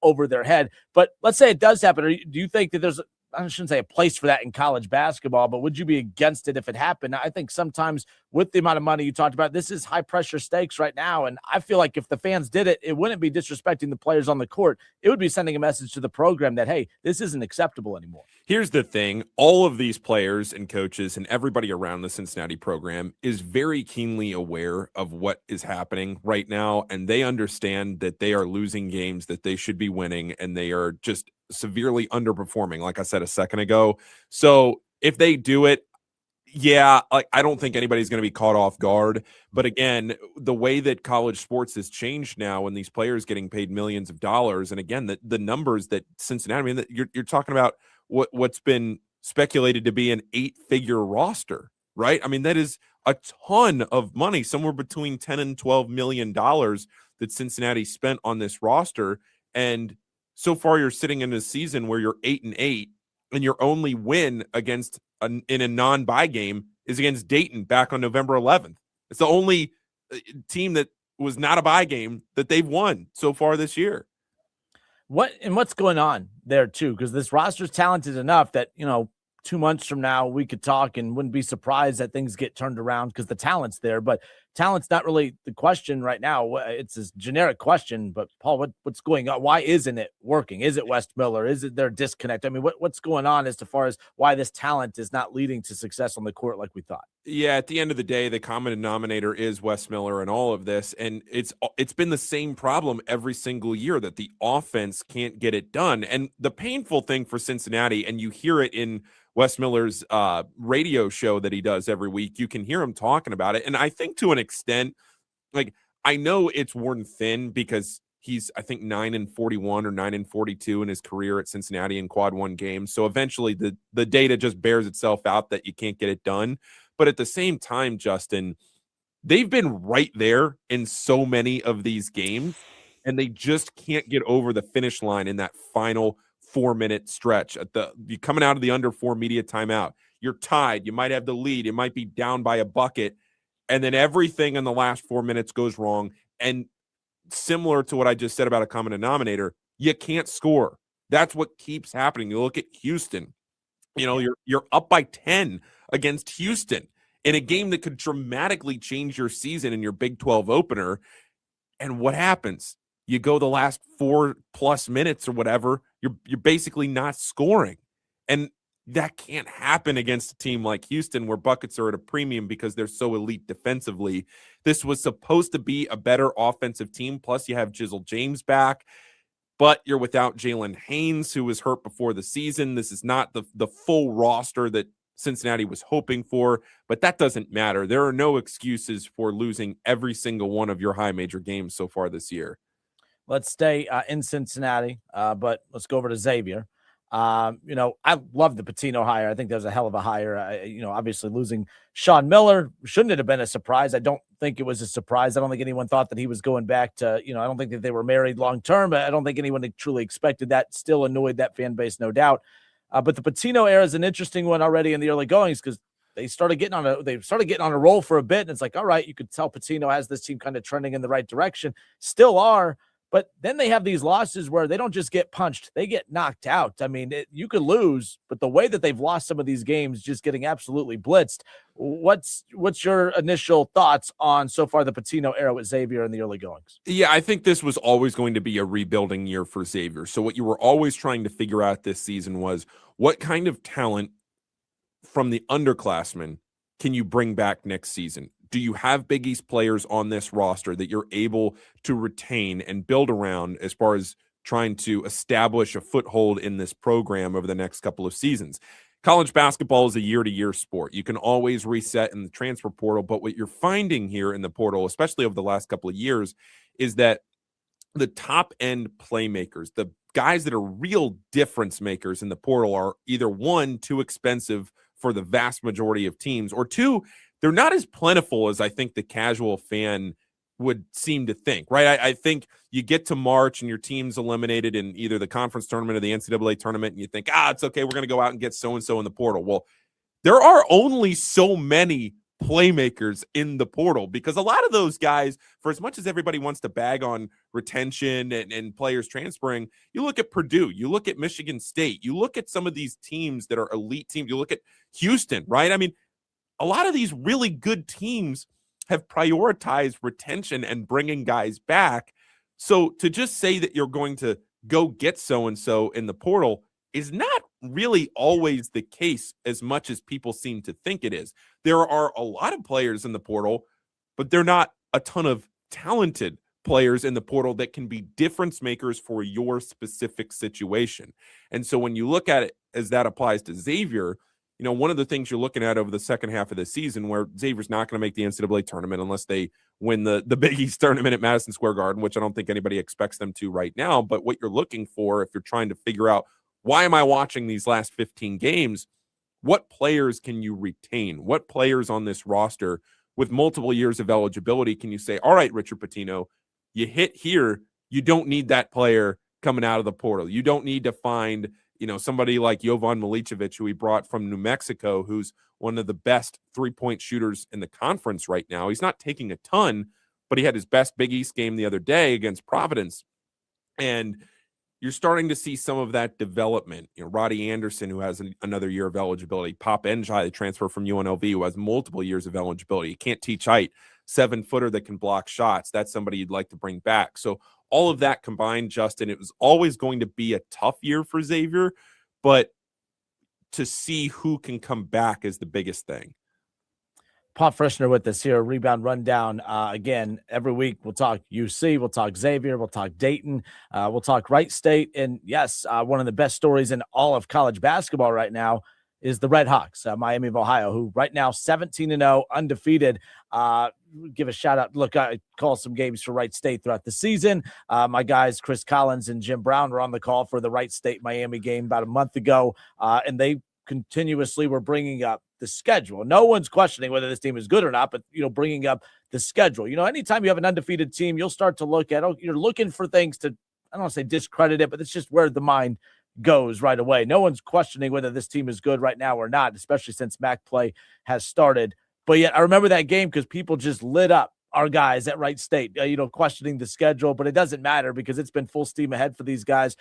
over their head. But let's say it does happen. Do you think that there's, I shouldn't say a place for that in college basketball, but would you be against it if it happened? I think sometimes with the amount of money you talked about, this is high pressure stakes right now. And I feel like if the fans did it, it wouldn't be disrespecting the players on the court. It would be sending a message to the program that, hey, this isn't acceptable anymore. Here's the thing. All of these players and coaches and everybody around the Cincinnati program is very keenly aware of what is happening right now. And they understand that they are losing games that they should be winning. And they are just severely underperforming, like I said a second ago. So if they do it, yeah, I don't think anybody's going to be caught off guard. But again, the way that college sports has changed now, and these players getting paid millions of dollars, and again, the numbers that Cincinnati, I mean, you're talking about what's been speculated to be an 8-figure roster, right? I mean, that is a ton of money, somewhere between $10 and $12 million that Cincinnati spent on this roster. And so far, you're sitting in a season where you're 8-8, and your only win against in a non-bye game is against Dayton back on November 11th. It's the only team that was not a bye game that they've won so far this year. What's going on there too? Because this roster's talented enough that 2 months from now we could talk and wouldn't be surprised that things get turned around because the talent's there. But talent's not really the question right now. It's a generic question, but Paul, what's going on? Why isn't it working? Is it West Miller? Is it their disconnect? I mean, what's going on as far as why this talent is not leading to success on the court like we thought? Yeah, at the end of the day, the common denominator is Wes Miller and all of this. And it's been the same problem every single year, that the offense can't get it done. And the painful thing for Cincinnati, and you hear it in Wes Miller's radio show that he does every week, you can hear him talking about it. And I think to an extent, like, I know it's worn thin because he's, I think, 9-41 or 9-42 in his career at Cincinnati in quad one games. So eventually the data just bears itself out that you can't get it done. But at the same time, Justin, they've been right there in so many of these games, and they just can't get over the finish line in that final 4-minute stretch. You're coming out of the under 4 media timeout. You're tied. You might have the lead. It might be down by a bucket. And then everything in the last 4 minutes goes wrong. And similar to what I just said about a common denominator, you can't score. That's what keeps happening. You look at Houston. You're up by 10 against Houston in a game that could dramatically change your season in your Big 12 opener. And what happens? You go the last 4+ minutes or whatever, you're basically not scoring. And that can't happen against a team like Houston where buckets are at a premium because they're so elite defensively. This was supposed to be a better offensive team. Plus, you have Jizzle James back, but you're without Jalen Haynes, who was hurt before the season. This is not the full roster that Cincinnati was hoping for, but that doesn't matter. There are no excuses for losing every single one of your high major games so far this year. Let's stay in Cincinnati, but let's go over to Xavier. I love the Pitino hire. I think that was a hell of a hire. Obviously losing Sean Miller shouldn't have been a surprise. I don't think it was a surprise. I don't think anyone thought that he was going back to, I don't think that they were married long term, but I don't think anyone truly expected that. Still annoyed that fan base, no doubt. But the Pitino era is an interesting one already in the early goings because they started getting on a roll for a bit. And it's like, all right, you could tell Pitino has this team kind of trending in the right direction. Still are. But then they have these losses where they don't just get punched, they get knocked out. I mean, you could lose, but the way that they've lost some of these games, just getting absolutely blitzed. What's your initial thoughts on so far the Pitino era with Xavier in the early goings? Yeah, I think this was always going to be a rebuilding year for Xavier. So what you were always trying to figure out this season was what kind of talent from the underclassmen can you bring back next season? Do you have Big East players on this roster that you're able to retain and build around as far as trying to establish a foothold in this program over the next couple of seasons? College basketball is a year-to-year sport. You can always reset in the transfer portal, but what you're finding here in the portal, especially over the last couple of years, is that the top-end playmakers, the guys that are real difference makers in the portal are either, one, too expensive for the vast majority of teams, or two, they're not as plentiful as I think the casual fan would seem to think, right? I think you get to March and your team's eliminated in either the conference tournament or the NCAA tournament, and you think, it's okay, we're going to go out and get so-and-so in the portal. Well, there are only so many playmakers in the portal because a lot of those guys, for as much as everybody wants to bag on retention and players transferring, you look at Purdue, you look at Michigan State, you look at some of these teams that are elite teams, you look at Houston, right? I mean, a lot of these really good teams have prioritized retention and bringing guys back. So to just say that you're going to go get so-and-so in the portal is not really always the case as much as people seem to think it is. There are a lot of players in the portal, but they're not a ton of talented players in the portal that can be difference makers for your specific situation. And so when you look at it as that applies to Xavier, one of the things you're looking at over the second half of the season where Xavier's not going to make the NCAA tournament unless they win the Big East tournament at Madison Square Garden, which I don't think anybody expects them to right now. But what you're looking for, if you're trying to figure out why am I watching these last 15 games, what players can you retain? What players on this roster with multiple years of eligibility can you say, all right, Richard Pitino, you hit here, you don't need that player coming out of the portal. You don't need to find somebody like Jovan Milicevic, who he brought from New Mexico, who's one of the best three-point shooters in the conference right now. He's not taking a ton, but he had his best Big East game the other day against Providence. And you're starting to see some of that development. Roddy Anderson, who has another year of eligibility. Pop Njai, the transfer from UNLV, who has multiple years of eligibility. He can't teach height. 7-footer that can block shots. That's somebody you'd like to bring back. So all of that combined, Justin, it was always going to be a tough year for Xavier, but to see who can come back is the biggest thing. Paul Frischner with us here, Rebound Rundown. Again, every week we'll talk UC, we'll talk Xavier, we'll talk Dayton, we'll talk Wright State. And yes, one of the best stories in all of college basketball right now is the Red Hawks, Miami of Ohio, who right now 17-0, undefeated. Give a shout out. Look, I call some games for Wright State throughout the season. My guys, Chris Collins and Jim Brown, were on the call for the Wright State Miami game about a month ago, and they continuously were bringing up the schedule. No one's questioning whether this team is good or not, but, bringing up the schedule. Anytime you have an undefeated team, you'll start to look at, you're looking for things to, I don't want to say discredit it, but it's just where the mind goes right away. No one's questioning whether this team is good right now or not, especially since MAC play has started. But yet I remember that game because people just lit up our guys at Wright State, questioning the schedule, but it doesn't matter because it's been full steam ahead for these guys.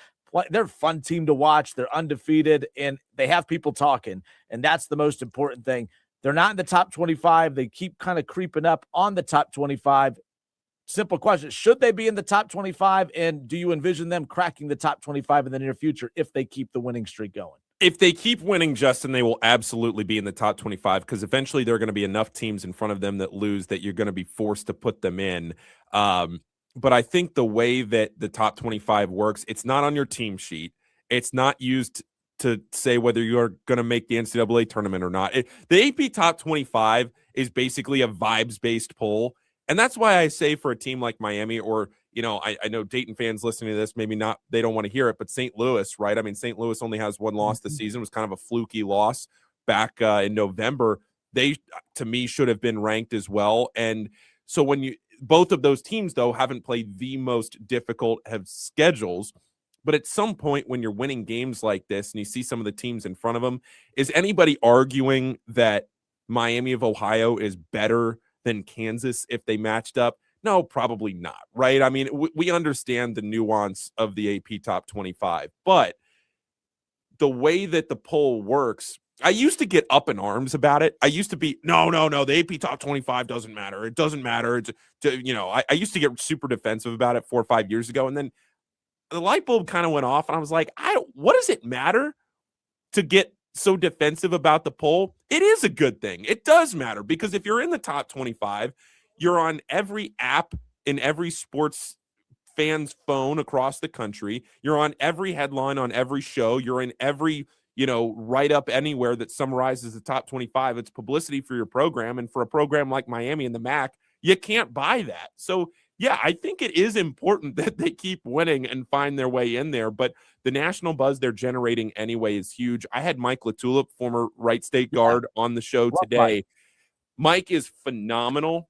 They're a fun team to watch. They're undefeated and they have people talking. And that's the most important thing. They're not in the top 25. They keep kind of creeping up on the top 25. Simple question. Should they be in the top 25? And do you envision them cracking the top 25 in the near future if they keep the winning streak going? If they keep winning, Justin, they will absolutely be in the top 25 because eventually there are going to be enough teams in front of them that lose that you're going to be forced to put them in. But I think the way that the top 25 works, it's not on your team sheet. It's not used to say whether you're going to make the NCAA tournament or not. The AP top 25 is basically a vibes-based poll. And that's why I say for a team like Miami or, I know Dayton fans listening to this, maybe not, they don't want to hear it, but St. Louis, right? I mean, St. Louis only has one loss this season. It was kind of a fluky loss back in November. They, to me, should have been ranked as well. And so both of those teams, though, haven't played the most difficult have schedules. But at some point when you're winning games like this and you see some of the teams in front of them, is anybody arguing that Miami of Ohio is better than Kansas if they matched up? No, probably not, right? I mean, we understand the nuance of the AP top 25, but the way that the poll works, I used to get up in arms about it. I used to be, no, the AP top 25 doesn't matter. It doesn't matter. I used to get super defensive about it 4 or 5 years ago. And then the light bulb kind of went off and I was like, what does it matter to get so defensive about the poll? It is a good thing. It does matter because if you're in the top 25, you're on every app in every sports fan's phone across the country. You're on every headline on every show. You're in every, write up anywhere that summarizes the top 25. It's publicity for your program. And for a program like Miami and the MAC, you can't buy that. So yeah, I think it is important that they keep winning and find their way in there. But the national buzz they're generating anyway is huge. I had Mike LaTulip, former Wright State guard, on the show today. Mike is phenomenal.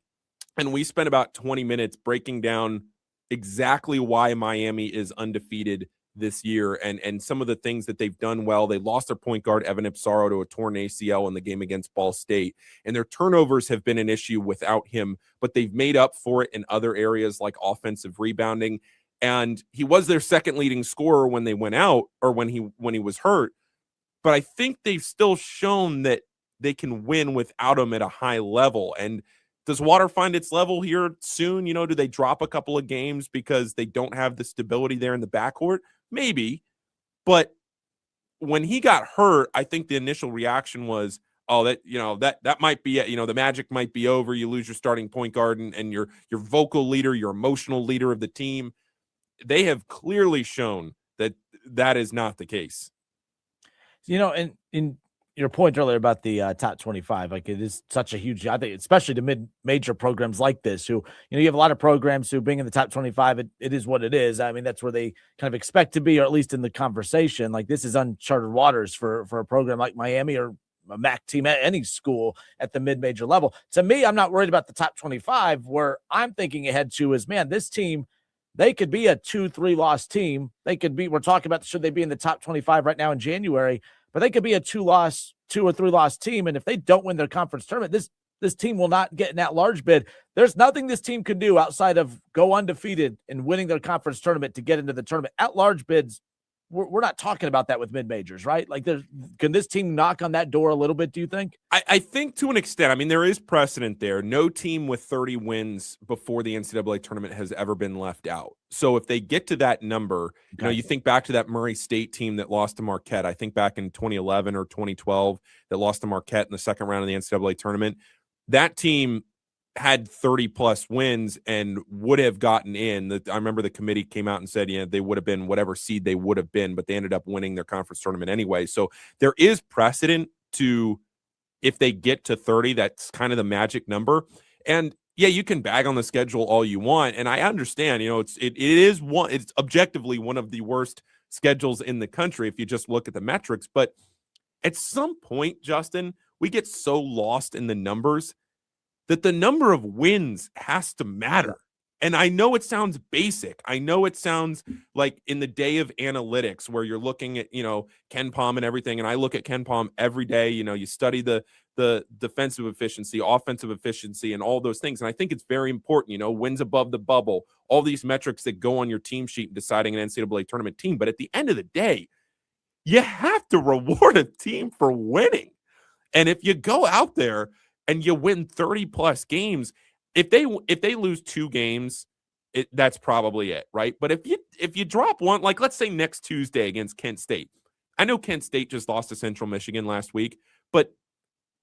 And we spent about 20 minutes breaking down exactly why Miami is undefeated this year and some of the things that they've done well. They lost their point guard, Evan Ipsaro, to a torn ACL in the game against Ball State. And their turnovers have been an issue without him, but they've made up for it in other areas like offensive rebounding. And he was their second leading scorer when they went out or when he was hurt. But I think they've still shown that they can win without him at a high level. And does water find its level here soon? Do they drop a couple of games because they don't have the stability there in the backcourt? Maybe. But when he got hurt, I think the initial reaction was, that might be it. The magic might be over. You lose your starting point guard and your vocal leader, your emotional leader of the team. They have clearly shown that is not the case. And in your point earlier about the top 25, like it is such a huge, I think, especially to mid-major programs like this, who, you have a lot of programs who being in the top 25, it is what it is. I mean, that's where they kind of expect to be, or at least in the conversation. Like this is uncharted waters for a program like Miami or a MAC team at any school at the mid-major level. To me, I'm not worried about the top 25. Where I'm thinking ahead to is, man, this team, they could be a 2-3 loss team. They could be, we're talking about, should they be in the top 25 right now in January? But they could be a 2 or 3 loss team. And if they don't win their conference tournament, this team will not get in that large bid. There's nothing this team can do outside of go undefeated and winning their conference tournament to get into the tournament. At large bids, we're not talking about that with mid-majors, right? Like, can this team knock on that door a little bit, do you think? I think to an extent. I mean, there is precedent there. No team with 30 wins before the NCAA tournament has ever been left out. So if they get to that number, you think back to that Murray State team that lost to Marquette, I think back in 2011 or 2012 that lost to Marquette in the second round of the NCAA tournament. That team had 30 plus wins and would have gotten in. I remember the committee came out and said, they would have been whatever seed they would have been, but they ended up winning their conference tournament anyway. So there is precedent to, if they get to 30, that's kind of the magic number. And yeah, you can bag on the schedule all you want. And I understand, it's objectively one of the worst schedules in the country if you just look at the metrics, but At some point, Justin, we get so lost in the numbers that the number of wins has to matter. And I know it sounds basic. I know it sounds like in the day of analytics where you're looking at, Ken Palm and everything. And I look at Ken Palm every day. You study the defensive efficiency, offensive efficiency, and all those things. And I think it's very important, wins above the bubble, all these metrics that go on your team sheet in deciding an NCAA tournament team. But at the end of the day, you have to reward a team for winning. And if you go out there and you win 30 plus games, if they lose 2 games, that's probably it, right? But if you drop one, like let's say next Tuesday against Kent State. I know Kent State just lost to Central Michigan last week, but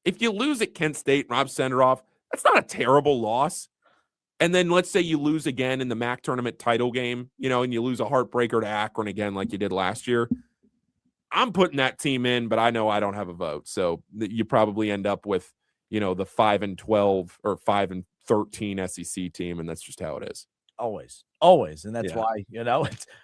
if you lose at Kent State, Rob Senderoff, that's not a terrible loss. And then let's say you lose again in the MAC tournament title game, and you lose a heartbreaker to Akron again like you did last year. I'm putting that team in, but I know I don't have a vote. So you probably end up with, the 5-12 or 5-13 SEC team, and that's just how it is. Always. And that's why,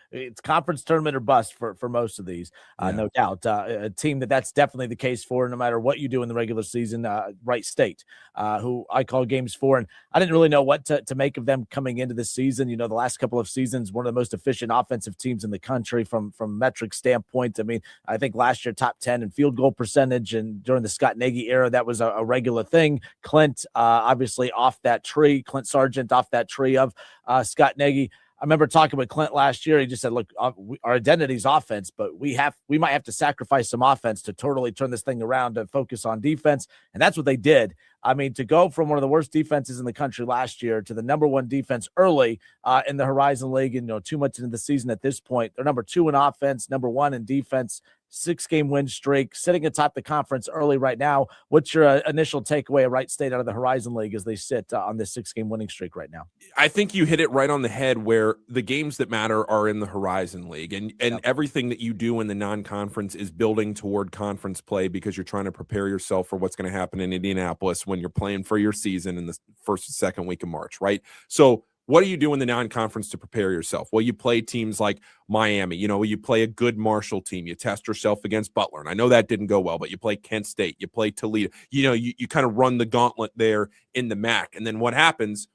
it's conference tournament or bust for most of these, no doubt. A team that's definitely the case for, no matter what you do in the regular season, Wright State, who I call games for. And I didn't really know what to make of them coming into this season. The last couple of seasons, one of the most efficient offensive teams in the country from metric standpoint. I mean, I think last year top 10 in field goal percentage, and during the Scott Nagy era, that was a regular thing. Clint, obviously off that tree, Clint Sargent off that tree of Scott Nagy. I remember talking with Clint last year. He just said, look, our identity is offense, but we might have to sacrifice some offense to totally turn this thing around to focus on defense. And that's what they did. I mean, to go from one of the worst defenses in the country last year to the number 1 defense early in the Horizon League, and 2 months into the season at this point, they're number 2 in offense, number 1 in defense, 6-game win streak, sitting atop the conference early right now. What's your initial takeaway of Wright State out of the Horizon League as they sit on this 6-game winning streak right now? I think you hit it right on the head where the games that matter are in the Horizon League, and everything that you do in the non-conference is building toward conference play because you're trying to prepare yourself for what's going to happen in Indianapolis when you're playing for your season in the first and second week of March, right? So what do you do in the non-conference to prepare yourself? Well, you play teams like Miami. You play a good Marshall team. You test yourself against Butler. And I know that didn't go well, but you play Kent State. You play Toledo. You kind of run the gauntlet there in the MAC. And then what happens?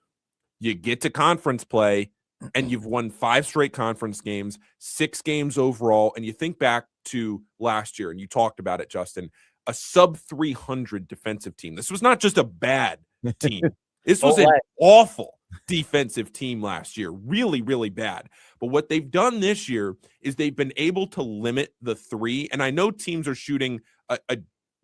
You get to conference play, and you've won 5 straight conference games, 6 games overall. And you think back to last year, and you talked about it, Justin, a sub-300 defensive team. This was not just a bad team. This was an awful defensive team last year. Really, really bad. But what they've done this year is they've been able to limit the 3. And I know teams are shooting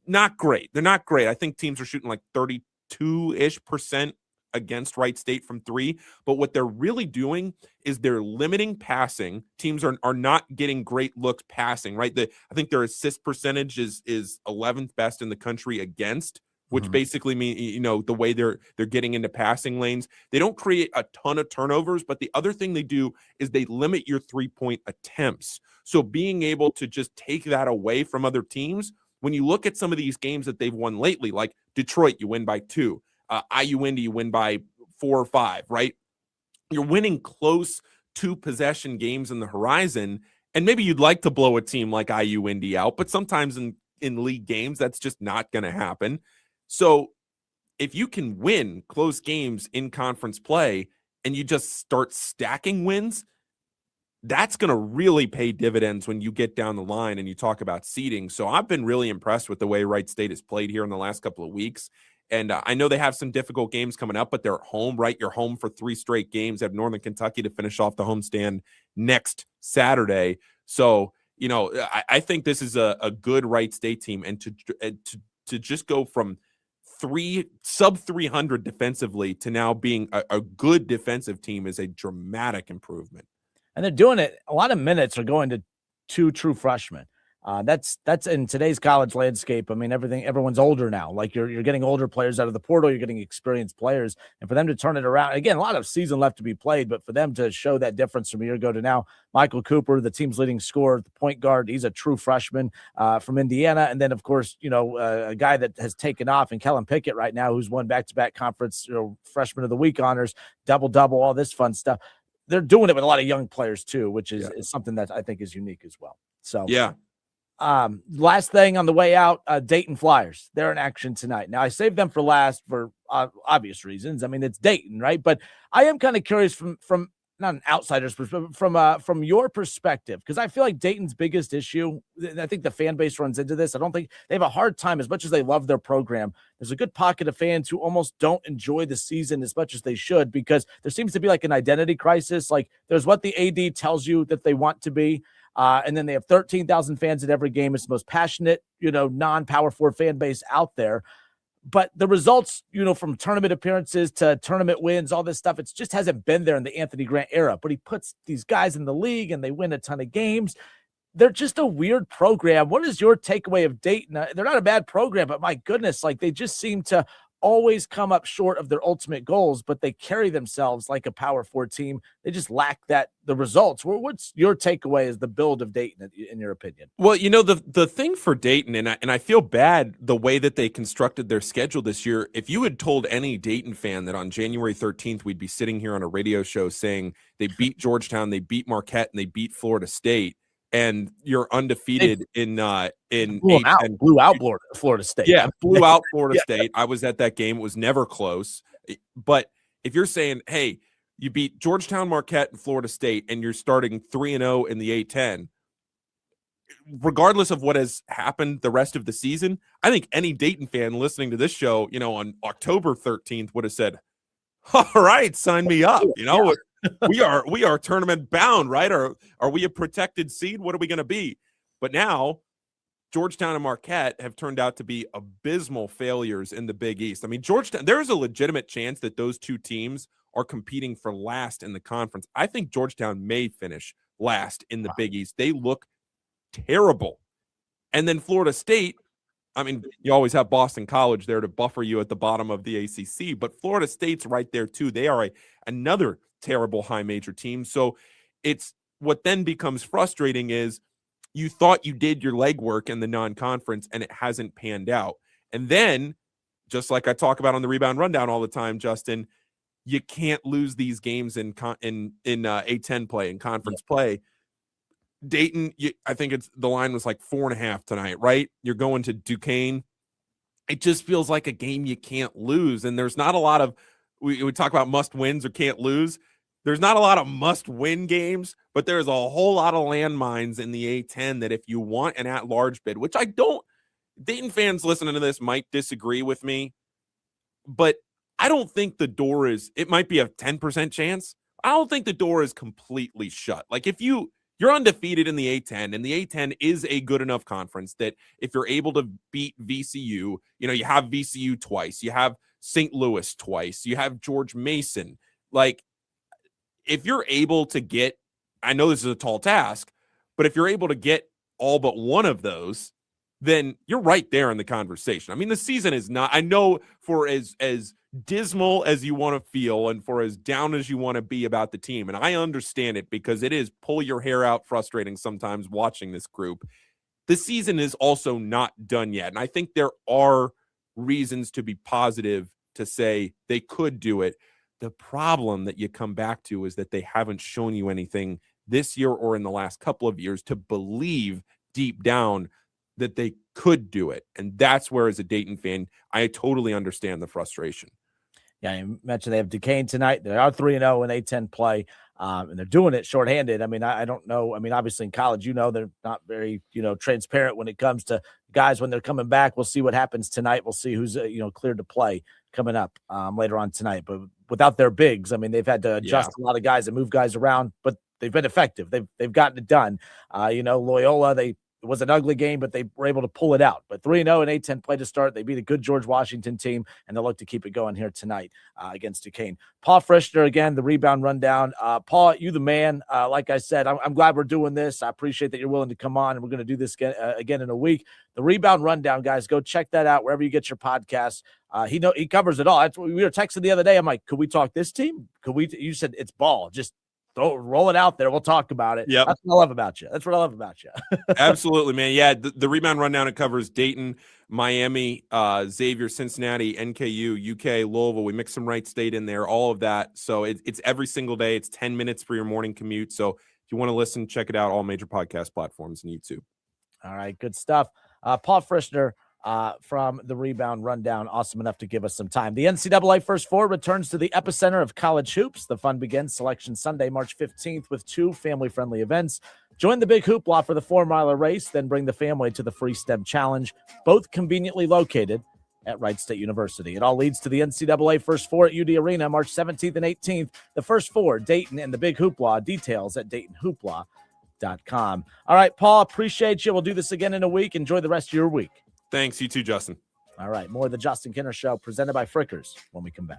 not great. They're not great. I think teams are shooting like 32-ish% against Wright State from 3. But what they're really doing is they're limiting passing. Teams are not getting great looks passing, right? I think their assist percentage is 11th best in the country against, which basically means, the way they're getting into passing lanes. They don't create a ton of turnovers, but the other thing they do is they limit your 3-point attempts. So being able to just take that away from other teams, when you look at some of these games that they've won lately, like Detroit, you win by 2. IU Indy, you win by 4 or 5, right? You're winning close 2-possession games in the Horizon, and maybe you'd like to blow a team like IU Indy out, but sometimes in league games, that's just not going to happen. So if you can win close games in conference play and you just start stacking wins, that's going to really pay dividends when you get down the line and you talk about seeding. So I've been really impressed with the way Wright State has played here in the last couple of weeks. And I know they have some difficult games coming up, but they're at home, right? You're home for 3 straight games. They have Northern Kentucky to finish off the homestand next Saturday. So, I think this is a good Wright State team. And to just go from sub-300 defensively to now being a good defensive team is a dramatic improvement. And they're doing it. A lot of minutes are going to 2 true freshmen. That's in today's college landscape. I mean, everyone's older now. Like you're getting older players out of the portal. You're getting experienced players, and for them to turn it around again, a lot of season left to be played. But for them to show that difference from a year ago to now, Michael Cooper, the team's leading scorer, the point guard, he's a true freshman from Indiana, and then of course, a guy that has taken off, and Kellen Pickett right now, who's won back-to-back conference freshman of the week honors, double, all this fun stuff. They're doing it with a lot of young players too, which is something that I think is unique as well. So yeah. Last thing on the way out, Dayton Flyers. They're in action tonight. Now, I saved them for last for obvious reasons. I mean, it's Dayton, right? But I am kind of curious from not an outsider's perspective, from your perspective, because I feel like Dayton's biggest issue, and I think the fan base runs into this, I don't think they have a hard time, as much as they love their program. There's a good pocket of fans who almost don't enjoy the season as much as they should, because there seems to be like an identity crisis. Like, there's what the AD tells you that they want to be. And then they have 13,000 fans at every game. It's the most passionate, non-Power 4 fan base out there. But the results, from tournament appearances to tournament wins, all this stuff, it just hasn't been there in the Anthony Grant era. But he puts these guys in the league and they win a ton of games. They're just a weird program. What is your takeaway of Dayton? They're not a bad program, but my goodness, like, they just seem to always come up short of their ultimate goals, but they carry themselves like a Power 4 team. They just lack the results. What's your takeaway as the build of Dayton, in your opinion? Well, the thing for Dayton, and I feel bad the way that they constructed their schedule this year. If you had told any Dayton fan that on January 13th we'd be sitting here on a radio show saying they beat Georgetown, they beat Marquette, and they beat Florida State, and you're undefeated in blew out Florida State. Yeah, blew out Florida State. I was at that game. It was never close. But if you're saying, hey, you beat Georgetown, Marquette, and Florida State, and you're starting 3-0 in the A-10, regardless of what has happened the rest of the season, I think any Dayton fan listening to this show, on October 13th would have said, all right, sign me up. We are tournament bound, right? Are we a protected seed? What are we going to be? But now Georgetown and Marquette have turned out to be abysmal failures in the Big East. I mean, Georgetown, there's a legitimate chance that those two teams are competing for last in the conference. I think Georgetown may finish last in the Big East. They look terrible. And then Florida State, I mean, you always have Boston College there to buffer you at the bottom of the ACC, but Florida State's right there too. They are another terrible high major team. So it's what then becomes frustrating is you thought you did your legwork in the non-conference and it hasn't panned out. And then, just like I talk about on the Rebound Rundown all the time, Justin, you can't lose these games in A-10 play, in conference play. Dayton, I think the line was like 4.5 tonight, right? You're going to Duquesne. It just feels like a game you can't lose. And there's not a lot of, we talk about must wins or can't lose. There's not a lot of must win games, but there's a whole lot of landmines in the A-10 that if you want an at-large bid, which Dayton fans listening to this might disagree with me, but I don't think the door it might be a 10% chance. I don't think the door is completely shut. Like, if you're undefeated in the A-10, and the A-10 is a good enough conference that if you're able to beat VCU, you have VCU twice, you have St. Louis twice, you have George Mason. Like, if you're able to get, I know this is a tall task, but if you're able to get all but one of those, then you're right there in the conversation. I mean, the season is not, I know, for as dismal as you want to feel and for as down as you want to be about the team, and I understand it because it is pull your hair out frustrating sometimes watching this group, the season is also not done yet. And I think there are reasons to be positive to say they could do it. The problem that you come back to is that they haven't shown you anything this year or in the last couple of years to believe deep down that they could do it. And that's where, as a Dayton fan, I totally understand the frustration. Yeah, you mentioned they have Duquesne tonight. They are 3-0 in A-10 play, and they're doing it shorthanded. I mean, I don't know. I mean, obviously in college, they're not very, transparent when it comes to guys when they're coming back. We'll see what happens tonight. We'll see who's, cleared to play coming up later on tonight. But without their bigs, I mean, they've had to adjust a lot of guys and move guys around, but they've been effective. They've gotten it done. Loyola, it was an ugly game, but they were able to pull it out. But 3-0 in A-10 play to start. They beat a good George Washington team, and they'll look to keep it going here tonight against Duquesne. Paul Frischner, again, the Rebound Rundown. Paul, you the man. Like I said, I'm glad we're doing this. I appreciate that you're willing to come on, and we're going to do this again in a week. The Rebound Rundown, guys, go check that out wherever you get your podcasts. He covers it all. That's what we were texting the other day. I'm like, could we talk this team? You said it's ball. Just roll it out there. We'll talk about it. Yeah, that's what I love about you. That's what I love about you. Absolutely, man. Yeah, the Rebound Rundown, it covers Dayton, Miami, Xavier, Cincinnati, NKU, UK, Louisville. We mix some Wright State in there, all of that. So it's every single day. It's 10 minutes for your morning commute. So if you want to listen, check it out. All major podcast platforms and YouTube. All right, good stuff. Paul Frischner from the Rebound Rundown, awesome enough to give us some time. The NCAA First Four returns to the epicenter of college hoops. The fun begins Selection Sunday, March 15th, with 2 family-friendly events. Join the Big Hoopla for the 4-miler race, then bring the family to the Free STEM Challenge, both conveniently located at Wright State University. It all leads to the NCAA First Four at UD Arena, March 17th and 18th. The First Four, Dayton and the Big Hoopla. Details at DaytonHoopla.com. All right, Paul, appreciate you. We'll do this again in a week. Enjoy the rest of your week. Thanks. You too, Justin. All right, more of the Justin Kinner Show presented by Frickers when we come back.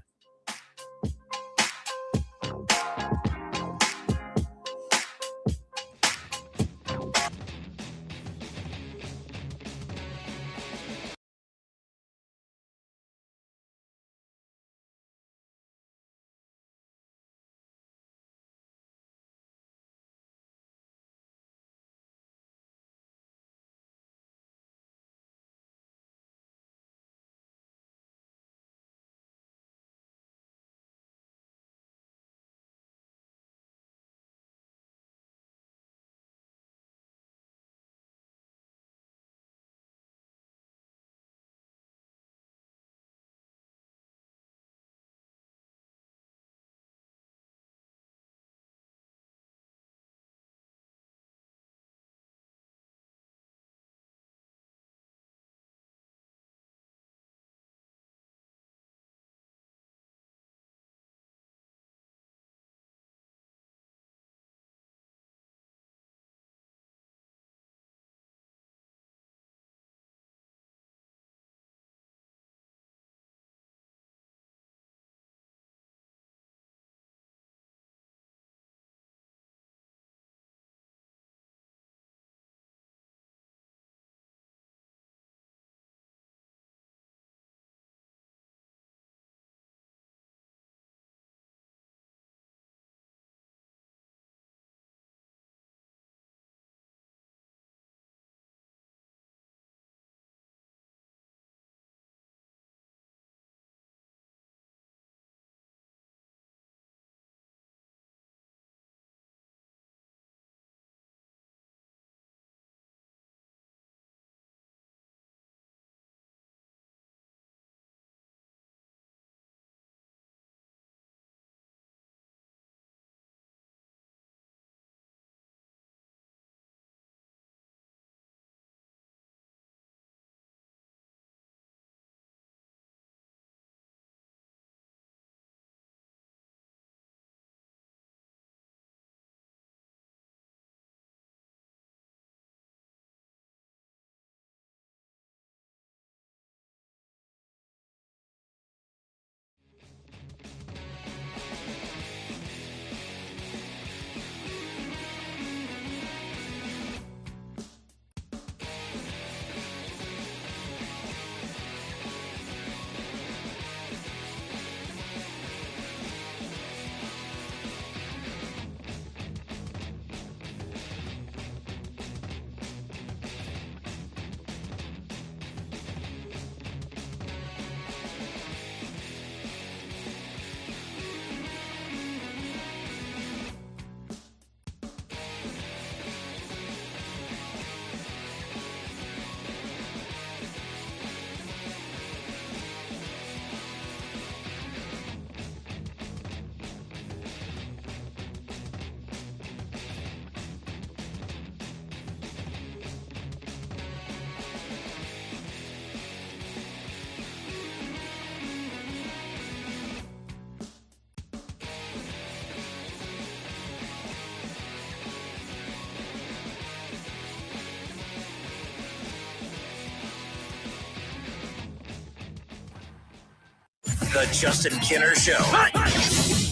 The Justin Kinner Show.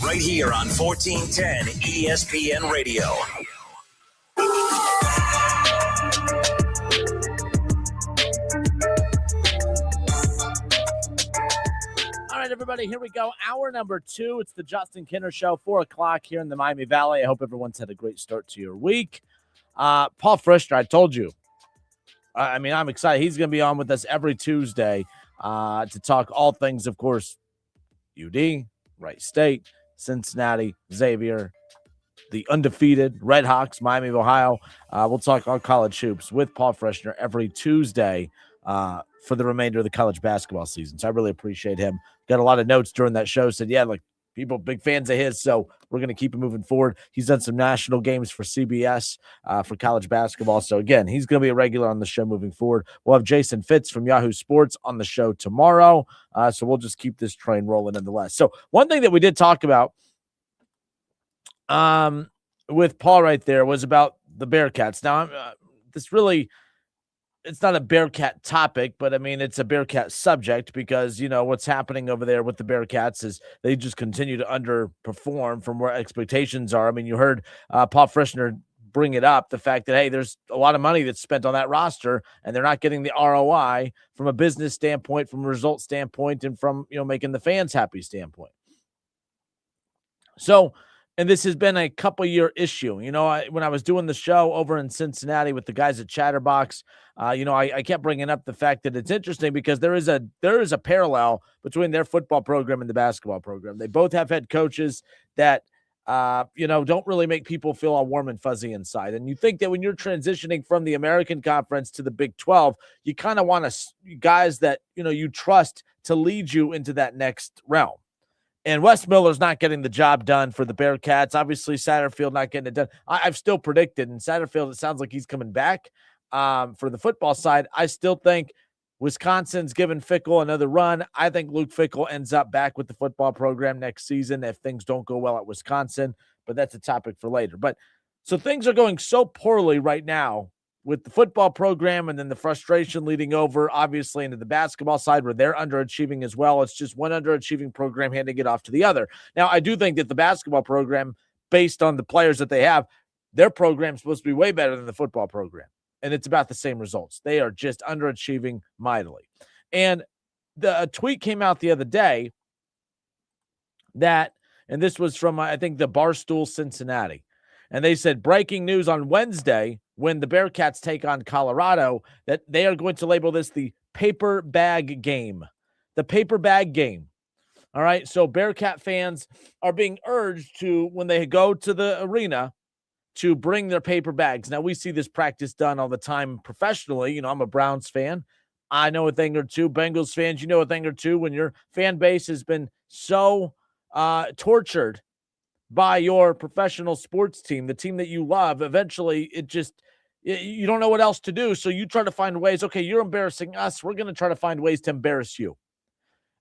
Right here on 1410 ESPN Radio. All right, everybody, here we go. Hour number 2. It's the Justin Kinner Show, 4 o'clock here in the Miami Valley. I hope everyone's had a great start to your week. Paul Frischner, I told you. I'm excited. He's going to be on with us every Tuesday to talk all things, of course, UD, Wright State, Cincinnati, Xavier, the undefeated Red Hawks, Miami of Ohio. We'll talk all college hoops with Paul Freshner every Tuesday for the remainder of the college basketball season. So I really appreciate him. Got a lot of notes during that show. Said, yeah, look, people big fans of his, so we're going to keep him moving forward. He's done some national games for CBS for college basketball. So, again, he's going to be a regular on the show moving forward. We'll have Jason Fitz from Yahoo Sports on the show tomorrow. So we'll just keep this train rolling nonetheless. So one thing that we did talk about with Paul right there was about the Bearcats. Now, this really – it's not a Bearcat topic, but I mean, it's a Bearcat subject because, you know, what's happening over there with the Bearcats is they just continue to underperform from where expectations are. I mean, you heard Paul Freshner bring it up, the fact that, hey, there's a lot of money that's spent on that roster and they're not getting the ROI from a business standpoint, from a result standpoint, and from, you know, making the fans happy standpoint. So, and this has been a couple-year issue. You know, when I was doing the show over in Cincinnati with the guys at Chatterbox, you know, I kept bringing up the fact that it's interesting because there is a parallel between their football program and the basketball program. They both have head coaches that, you know, don't really make people feel all warm and fuzzy inside. And you think that when you're transitioning from the American Conference to the Big 12, you kind of want guys that, you know, you trust to lead you into that next realm. And Wes Miller's not getting the job done for the Bearcats. Obviously, Satterfield not getting it done. I've still predicted, and Satterfield, it sounds like he's coming back for the football side. I still think Wisconsin's giving Fickell another run. I think Luke Fickell ends up back with the football program next season if things don't go well at Wisconsin, but that's a topic for later. But so things are going so poorly right now with the football program, and then the frustration leading over, obviously, into the basketball side where they're underachieving as well. It's just one underachieving program handing it off to the other. Now, I do think that the basketball program, based on the players that they have, their program's supposed to be way better than the football program, and it's about the same results. They are just underachieving mightily. And a tweet came out the other day that, and this was from, I think, the Barstool Cincinnati, and they said, breaking news on Wednesday, when the Bearcats take on Colorado, that they are going to label this the paper bag game. The paper bag game. All right, so Bearcat fans are being urged to, when they go to the arena, to bring their paper bags. Now, we see this practice done all the time professionally. You know, I'm a Browns fan. I know a thing or two. Bengals fans, you know a thing or two. When your fan base has been so tortured by your professional sports team, the team that you love, eventually it just, you don't know what else to do. So you try to find ways. Okay, you're embarrassing us. We're going to try to find ways to embarrass you.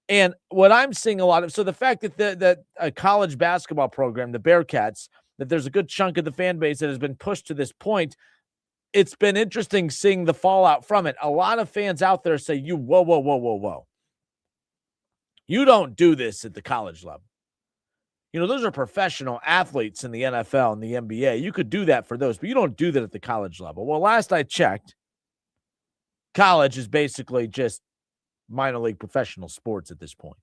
And what I'm seeing a lot of, so the fact that a college basketball program, the Bearcats, that there's a good chunk of the fan base that has been pushed to this point, it's been interesting seeing the fallout from it. A lot of fans out there say, whoa. You don't do this at the college level. You know, those are professional athletes in the NFL and the NBA. You could do that for those, but you don't do that at the college level. Well, last I checked, college is basically just minor league professional sports at this point.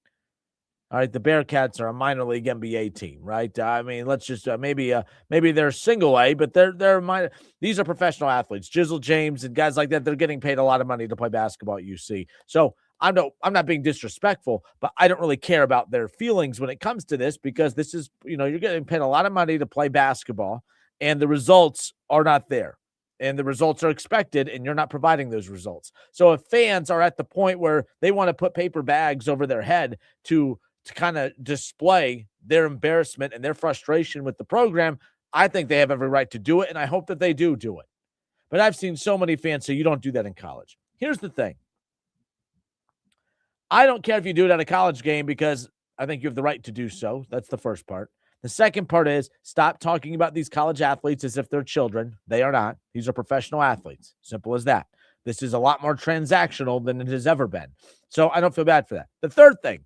All right, the Bearcats are a minor league NBA team, right? I mean, let's just maybe they're single A, but they're minor. These are professional athletes. Jizzle James and guys like that, they're getting paid a lot of money to play basketball at UC. So I'm not being disrespectful, but I don't really care about their feelings when it comes to this, because this is, you know, you're getting paid a lot of money to play basketball and the results are not there. And the results are expected, and you're not providing those results. So if fans are at the point where they want to put paper bags over their head to kind of display their embarrassment and their frustration with the program, I think they have every right to do it, and I hope that they do it. But I've seen so many fans say you don't do that in college. Here's the thing. I don't care if you do it at a college game, because I think you have the right to do so. That's the first part. The second part is stop talking about these college athletes as if they're children. They are not. These are professional athletes. Simple as that. This is a lot more transactional than it has ever been. So I don't feel bad for that. The third thing,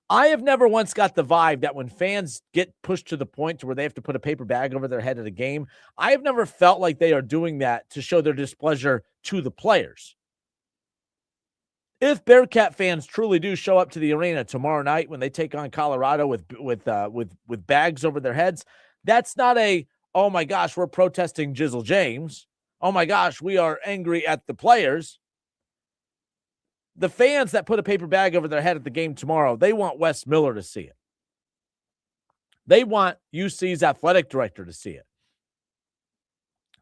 I have never once got the vibe that when fans get pushed to the point to where they have to put a paper bag over their head at a game, I have never felt like they are doing that to show their displeasure to the players. If Bearcat fans truly do show up to the arena tomorrow night when they take on Colorado with bags over their heads, that's not a, oh my gosh, we're protesting Jizzle James. Oh my gosh, we are angry at the players. The fans that put a paper bag over their head at the game tomorrow, they want Wes Miller to see it. They want UC's athletic director to see it.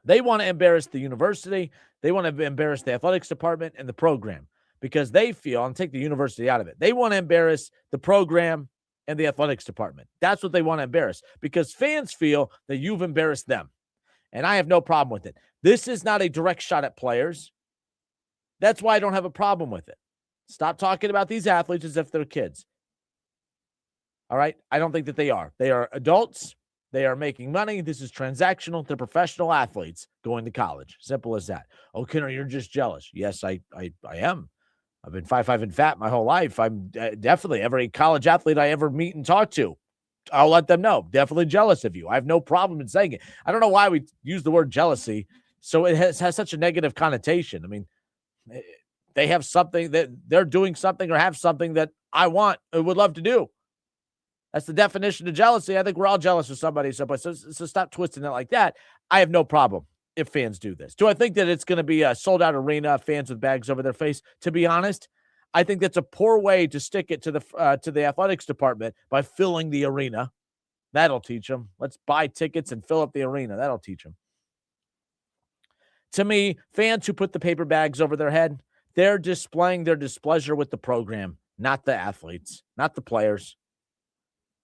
They want to embarrass the university. They want to embarrass the athletics department and the program because they feel, and take the university out of it, they want to embarrass the program and the athletics department. That's what they want to embarrass because fans feel that you've embarrassed them. And I have no problem with it. This is not a direct shot at players. That's why I don't have a problem with it. Stop talking about these athletes as if they're kids. All right? I don't think that they are. They are adults. They are making money. This is transactional. They're professional athletes going to college. Simple as that. Oh, Kenner, you're just jealous. Yes, I am. I've been 5'5" and fat my whole life. I'm definitely every college athlete I ever meet and talk to, I'll let them know. Definitely jealous of you. I have no problem in saying it. I don't know why we use the word jealousy. So it has such a negative connotation. I mean, they have something that they're doing something or have something that I want or would love to do. That's the definition of jealousy. I think we're all jealous of somebody. So stop twisting it like that. I have no problem if fans do this. Do I think that it's going to be a sold-out arena, fans with bags over their face? To be honest, I think that's a poor way to stick it to the athletics department by filling the arena. That'll teach them. Let's buy tickets and fill up the arena. That'll teach them. To me, fans who put the paper bags over their head, they're displaying their displeasure with the program, not the athletes, not the players.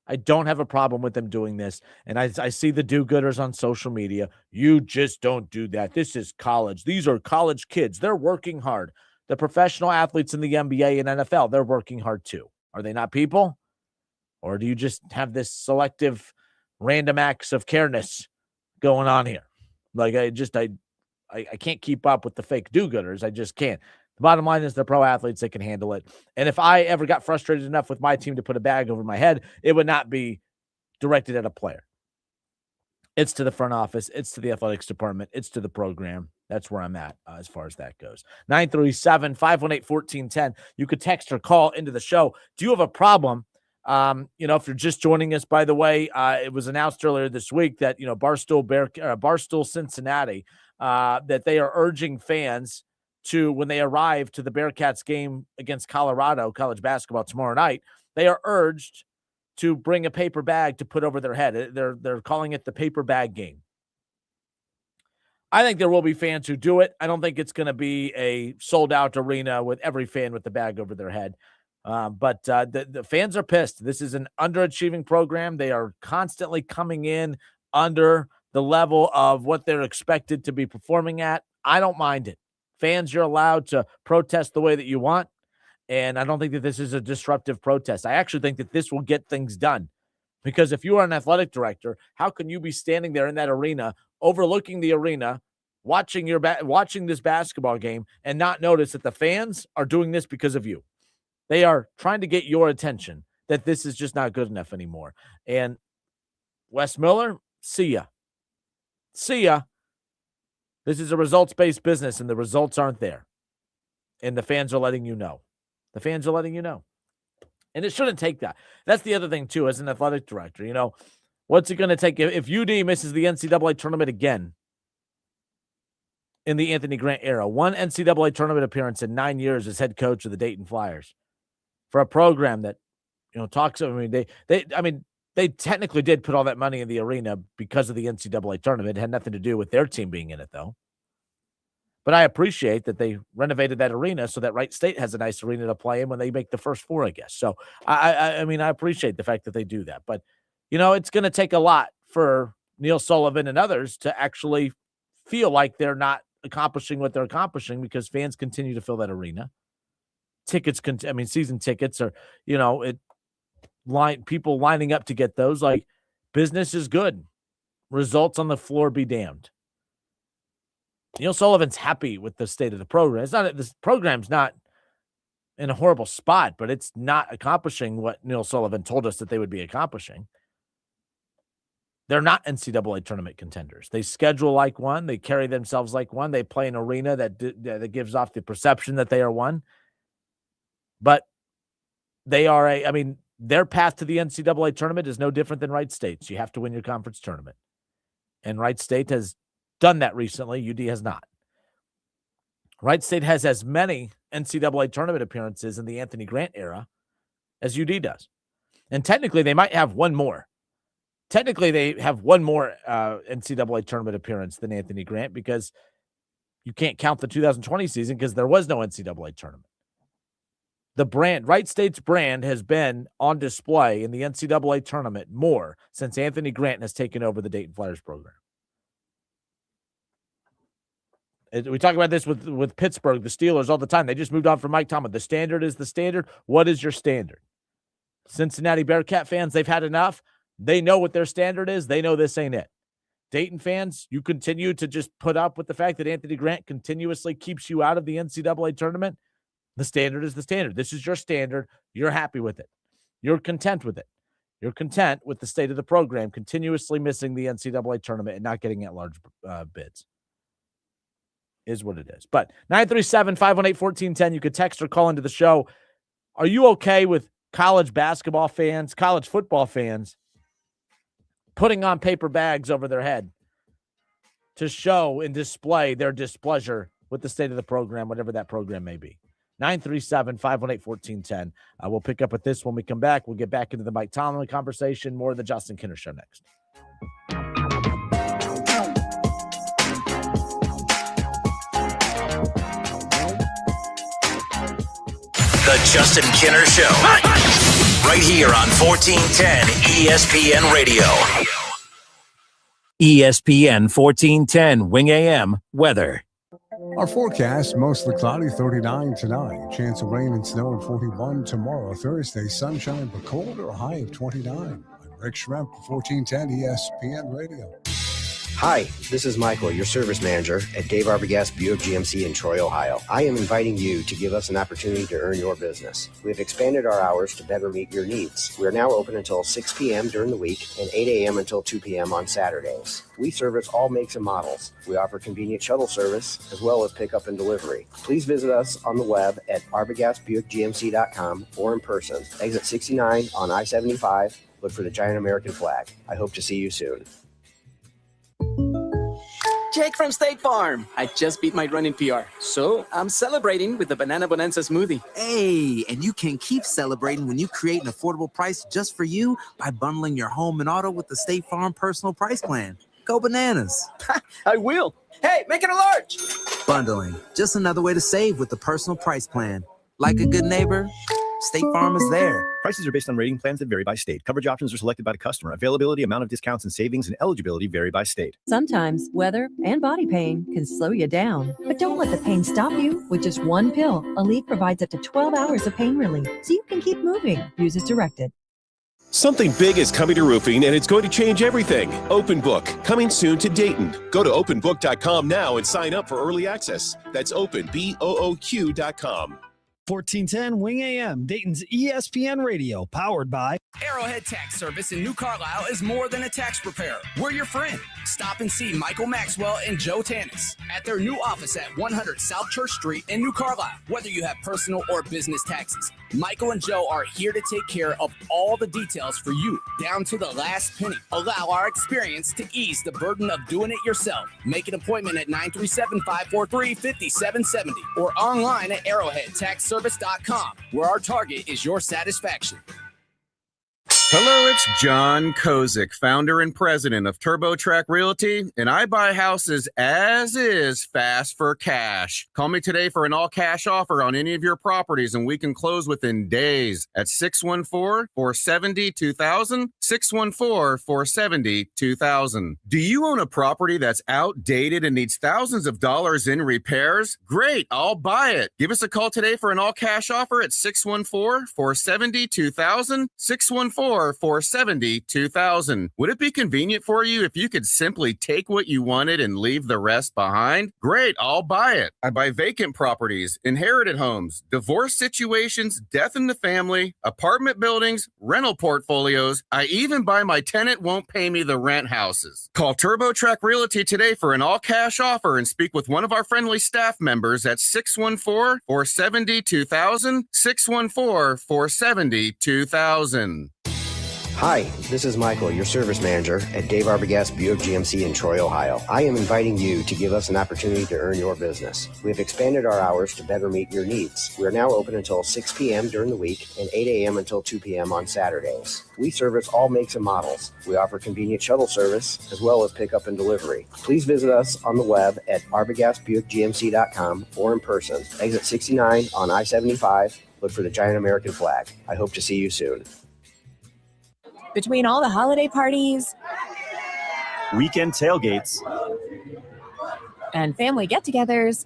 I don't have a problem with them doing this. And I see the do-gooders on social media. You just don't do that. This is college. These are college kids. They're working hard. The professional athletes in the NBA and NFL, they're working hard too. Are they not people? Or do you just have this selective random acts of careness going on here? Like I can't keep up with the fake do-gooders. I just can't. The bottom line is they're pro athletes that can handle it. And if I ever got frustrated enough with my team to put a bag over my head, it would not be directed at a player. It's to the front office. It's to the athletics department. It's to the program. That's where I'm at as far as that goes. 937-518-1410. You could text or call into the show. Do you have a problem? If you're just joining us, by the way, it was announced earlier this week that, Barstool Cincinnati, that they are urging fans to, when they arrive to the Bearcats game against Colorado, college basketball tomorrow night, they are urged to bring a paper bag to put over their head. They're calling it the paper bag game. I think there will be fans who do it. I don't think it's going to be a sold-out arena with every fan with the bag over their head. But the fans are pissed. This is an underachieving program. They are constantly coming in under the level of what they're expected to be performing at. I don't mind it. Fans, you're allowed to protest the way that you want. And I don't think that this is a disruptive protest. I actually think that this will get things done. Because if you are an athletic director, how can you be standing there in that arena, overlooking the arena, watching this basketball game, and not notice that the fans are doing this because of you? They are trying to get your attention that this is just not good enough anymore. And Wes Miller, see ya. See ya. This is a results-based business, and the results aren't there. And the fans are letting you know. The fans are letting you know. And it shouldn't take that. That's the other thing, too, as an athletic director. What's it going to take? If UD misses the NCAA tournament again in the Anthony Grant era, one NCAA tournament appearance in 9 years as head coach of the Dayton Flyers, for a program that, talks. They technically did put all that money in the arena because of the NCAA tournament. It had nothing to do with their team being in it, though. But I appreciate that they renovated that arena so that Wright State has a nice arena to play in when they make the first four, I guess. So, I appreciate the fact that they do that. But, it's going to take a lot for Neil Sullivan and others to actually feel like they're not accomplishing what they're accomplishing because fans continue to fill that arena. Season tickets are, people lining up to get those. Like, business is good. Results on the floor be damned. Neil Sullivan's happy with the state of the program. This program's not in a horrible spot, but it's not accomplishing what Neil Sullivan told us that they would be accomplishing. They're not NCAA tournament contenders. They schedule like one. They carry themselves like one. They play an arena that gives off the perception that they are one. But they are their path to the NCAA tournament is no different than Wright State's. You have to win your conference tournament. And Wright State has done that recently. UD has not. Wright State has as many NCAA tournament appearances in the Anthony Grant era as UD does. And technically, they might have one more. Technically, they have one more NCAA tournament appearance than Anthony Grant because you can't count the 2020 season because there was no NCAA tournament. The brand, Wright State's brand, has been on display in the NCAA tournament more since Anthony Grant has taken over the Dayton Flyers program. We talk about this with Pittsburgh, the Steelers, all the time. They just moved on from Mike Tomlin. The standard is the standard. What is your standard? Cincinnati Bearcat fans, they've had enough. They know what their standard is. They know this ain't it. Dayton fans, you continue to just put up with the fact that Anthony Grant continuously keeps you out of the NCAA tournament. The standard is the standard. This is your standard. You're happy with it. You're content with it. You're content with the state of the program continuously missing the NCAA tournament and not getting at large bids. Is what it is. But 937-518-1410, you could text or call into the show. Are you okay with college basketball fans, college football fans putting on paper bags over their head to show and display their displeasure with the state of the program, whatever that program may be? 937-518-1410. We'll pick up with this when we come back. We'll get back into the Mike Tomlin conversation. More of the Justin Kinner Show next. The Justin Kinner Show. Right here on 1410 ESPN Radio. ESPN 1410 Wing AM weather. Our forecast, mostly cloudy, 39 tonight. Chance of rain and snow at 41 tomorrow. Thursday, sunshine but colder, a high of 29. I'm Rick Schremp, 1410 ESPN Radio. Hi, this is Michael, your service manager at Dave Arbogast Buick GMC in Troy, Ohio. I am inviting you to give us an opportunity to earn your business. We have expanded our hours to better meet your needs. We are now open until 6 p.m. during the week and 8 a.m. until 2 p.m. on Saturdays. We service all makes and models. We offer convenient shuttle service as well as pickup and delivery. Please visit us on the web at arbogastbuickgmc.com or in person. Exit 69 on I-75. Look for the giant American flag. I hope to see you soon. Jake from State Farm. I just beat my running PR, so I'm celebrating with the Banana Bonanza smoothie. Hey, and you can keep celebrating when you create an affordable price just for you by bundling your home and auto with the State Farm Personal Price Plan. Go bananas. I will. Hey, make it a large. Bundling, just another way to save with the Personal Price Plan. Like a good neighbor, State Farm is there. Prices are based on rating plans that vary by state. Coverage options are selected by the customer. Availability, amount of discounts and savings, and eligibility vary by state. Sometimes weather and body pain can slow you down. But don't let the pain stop you. With just one pill, Aleve provides up to 12 hours of pain relief, so you can keep moving. Use as directed. Something big is coming to roofing, and it's going to change everything. Open Book, coming soon to Dayton. Go to openbook.com now and sign up for early access. That's openbooq.com. 1410 Wing AM, Dayton's ESPN Radio, powered by Arrowhead Tax Service in New Carlisle is more than a tax preparer. We're your friend. Stop and see Michael Maxwell and Joe Tannis at their new office at 100 South Church Street in New Carlisle. Whether you have personal or business taxes, Michael and Joe are here to take care of all the details for you, down to the last penny. Allow our experience to ease the burden of doing it yourself. Make an appointment at 937-543-5770 or online at arrowheadtaxservice.com, where our target is your satisfaction. Hello, it's John Kozik, founder and president of TurboTrack Realty, and I buy houses as is, fast for cash. Call me today for an all-cash offer on any of your properties, and we can close within days at 614-470-2000, 614-470-2000. Do you own a property that's outdated and needs thousands of dollars in repairs? Great, I'll buy it. Give us a call today for an all-cash offer at 614-470-2000, 614-470-2000. Would it be convenient for you if you could simply take what you wanted and leave the rest behind? Great, I'll buy it. I buy vacant properties, inherited homes, divorce situations, death in the family, apartment buildings, rental portfolios. I even buy my tenant won't pay me the rent houses. Call TurboTrack Realty today for an all-cash offer and speak with one of our friendly staff members at 614-470-2000, 614-470-2000. Hi, this is Michael, your service manager at Dave Arbogast Buick GMC in Troy, Ohio. I am inviting you to give us an opportunity to earn your business. We have expanded our hours to better meet your needs. We are now open until 6 p.m. during the week and 8 a.m. until 2 p.m. on Saturdays. We service all makes and models. We offer convenient shuttle service as well as pickup and delivery. Please visit us on the web at arbogastbuickgmc.com or in person. Exit 69 on I-75. Look for the giant American flag. I hope to see you soon. Between all the holiday parties, Weekend tailgates. and family get-togethers,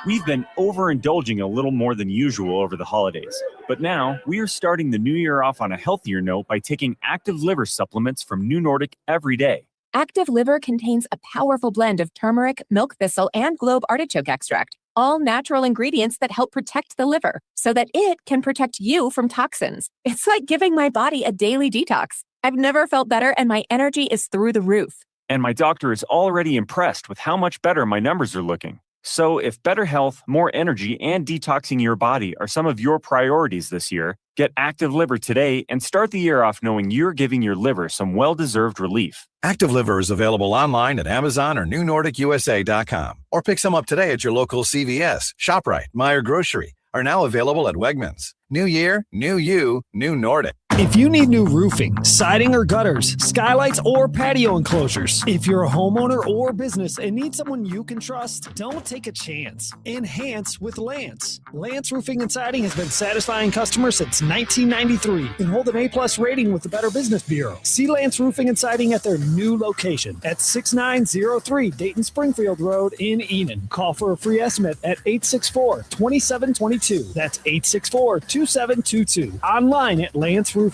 We've been overindulging a little more than usual over the holidays. But now, we are starting the new year off on a healthier note by taking active liver supplements from New Nordic every day. Active Liver contains a powerful blend of turmeric, milk thistle, and globe artichoke extract, all natural ingredients that help protect the liver so that it can protect you from toxins. It's like giving my body a daily detox. I've never felt better, and my energy is through the roof. And my doctor is already impressed with how much better my numbers are looking. So if better health, more energy, and detoxing your body are some of your priorities this year, get Active Liver today and start the year off knowing you're giving your liver some well-deserved relief. Active Liver is available online at Amazon or NewNordicUSA.com. Or pick some up today at your local CVS, ShopRite, Meijer Grocery. Are now available at Wegmans. New year, new you, new Nordic. If you need new roofing, siding or gutters, skylights or patio enclosures, if you're a homeowner or business and need someone you can trust, don't take a chance. Enhance with Lance. Lance Roofing and Siding has been satisfying customers since 1993 and hold an A+ rating with the Better Business Bureau. See Lance Roofing and Siding at their new location at 6903 Dayton Springfield Road in Enon. Call for a free estimate at 864-2722. That's 864-2722. Online at lanceroofing.com.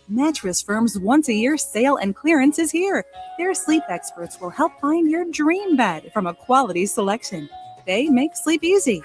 Mattress Firm's once-a-year sale and clearance is here. Their sleep experts will help find your dream bed from a quality selection. They make sleep easy.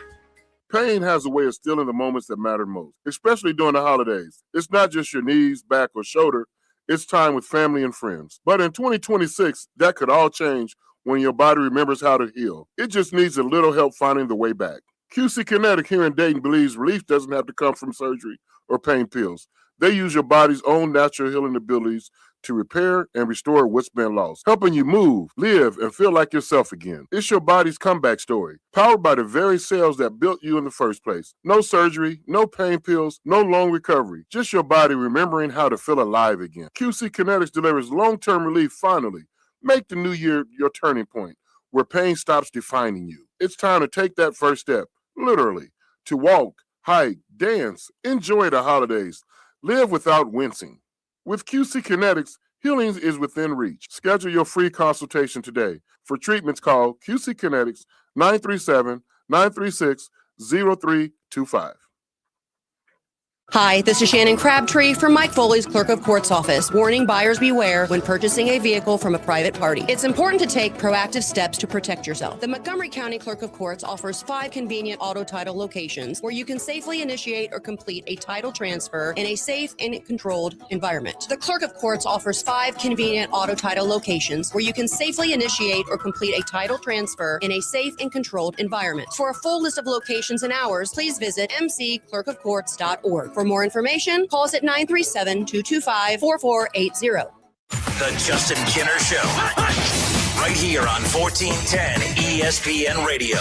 Pain has a way of stealing the moments that matter most, especially during the holidays. It's not just your knees, back, or shoulder. It's time with family and friends. But in 2026, that could all change when your body remembers how to heal. It just needs a little help finding the way back. QC Kinetic here in Dayton believes relief doesn't have to come from surgery or pain pills. They use your body's own natural healing abilities to repair and restore what's been lost, helping you move, live, and feel like yourself again. It's your body's comeback story, powered by the very cells that built you in the first place. No surgery, no pain pills, no long recovery, just your body remembering how to feel alive again. QC Kinetics delivers long-term relief finally. Make the new year your turning point, where pain stops defining you. It's time to take that first step, literally, to walk, hike, dance, enjoy the holidays, live without wincing. With QC Kinetics, healing is within reach. Schedule your free consultation today. For treatments, call QC Kinetics 937-936-0325. Hi, this is Shannon Crabtree from Mike Foley's Clerk of Court's office, warning buyers beware when purchasing a vehicle from a private party. It's important to take proactive steps to protect yourself. The Montgomery County Clerk of Courts offers 5 convenient auto title locations where you can safely initiate or complete a title transfer in a safe and controlled environment. The Clerk of Courts offers 5 convenient auto title locations where you can safely initiate or complete a title transfer in a safe and controlled environment. For a full list of locations and hours, please visit mcclerkofcourts.org. For more information, call us at 937-225-4480. The Justin Kinner Show. Right here on 1410 ESPN Radio.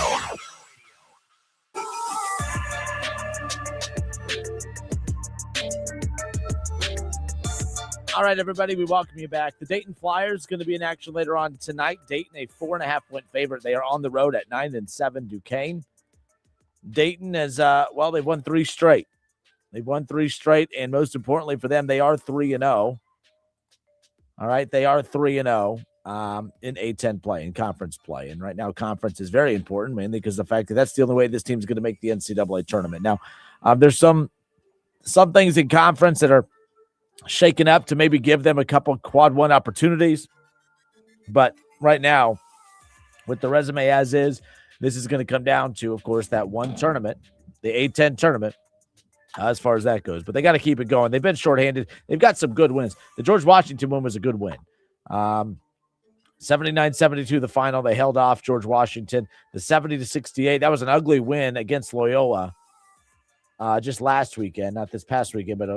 All right, everybody, we welcome you back. The Dayton Flyers going to be in action later on tonight. Dayton, a 4.5-point favorite. They are on the road at 9-7 Duquesne. Dayton has, they've won 3 straight. They've won 3 straight, and most importantly for them, they are 3-0. All right, they are 3-0 in A-10 play, in conference play. And right now, conference is very important, mainly because the fact that that's the only way this team's going to make the NCAA tournament. Now, there's some things in conference that are shaken up to maybe give them a couple quad 1 opportunities. But right now, with the resume as is, this is going to come down to, of course, that one tournament, the A-10 tournament, as far as that goes. But they got to keep it going. They've been shorthanded. They've got some good wins. The George Washington win was a good win. 79-72 the final. They held off George Washington. The 70-68, that was an ugly win against Loyola. just last weekend, not this past weekend, but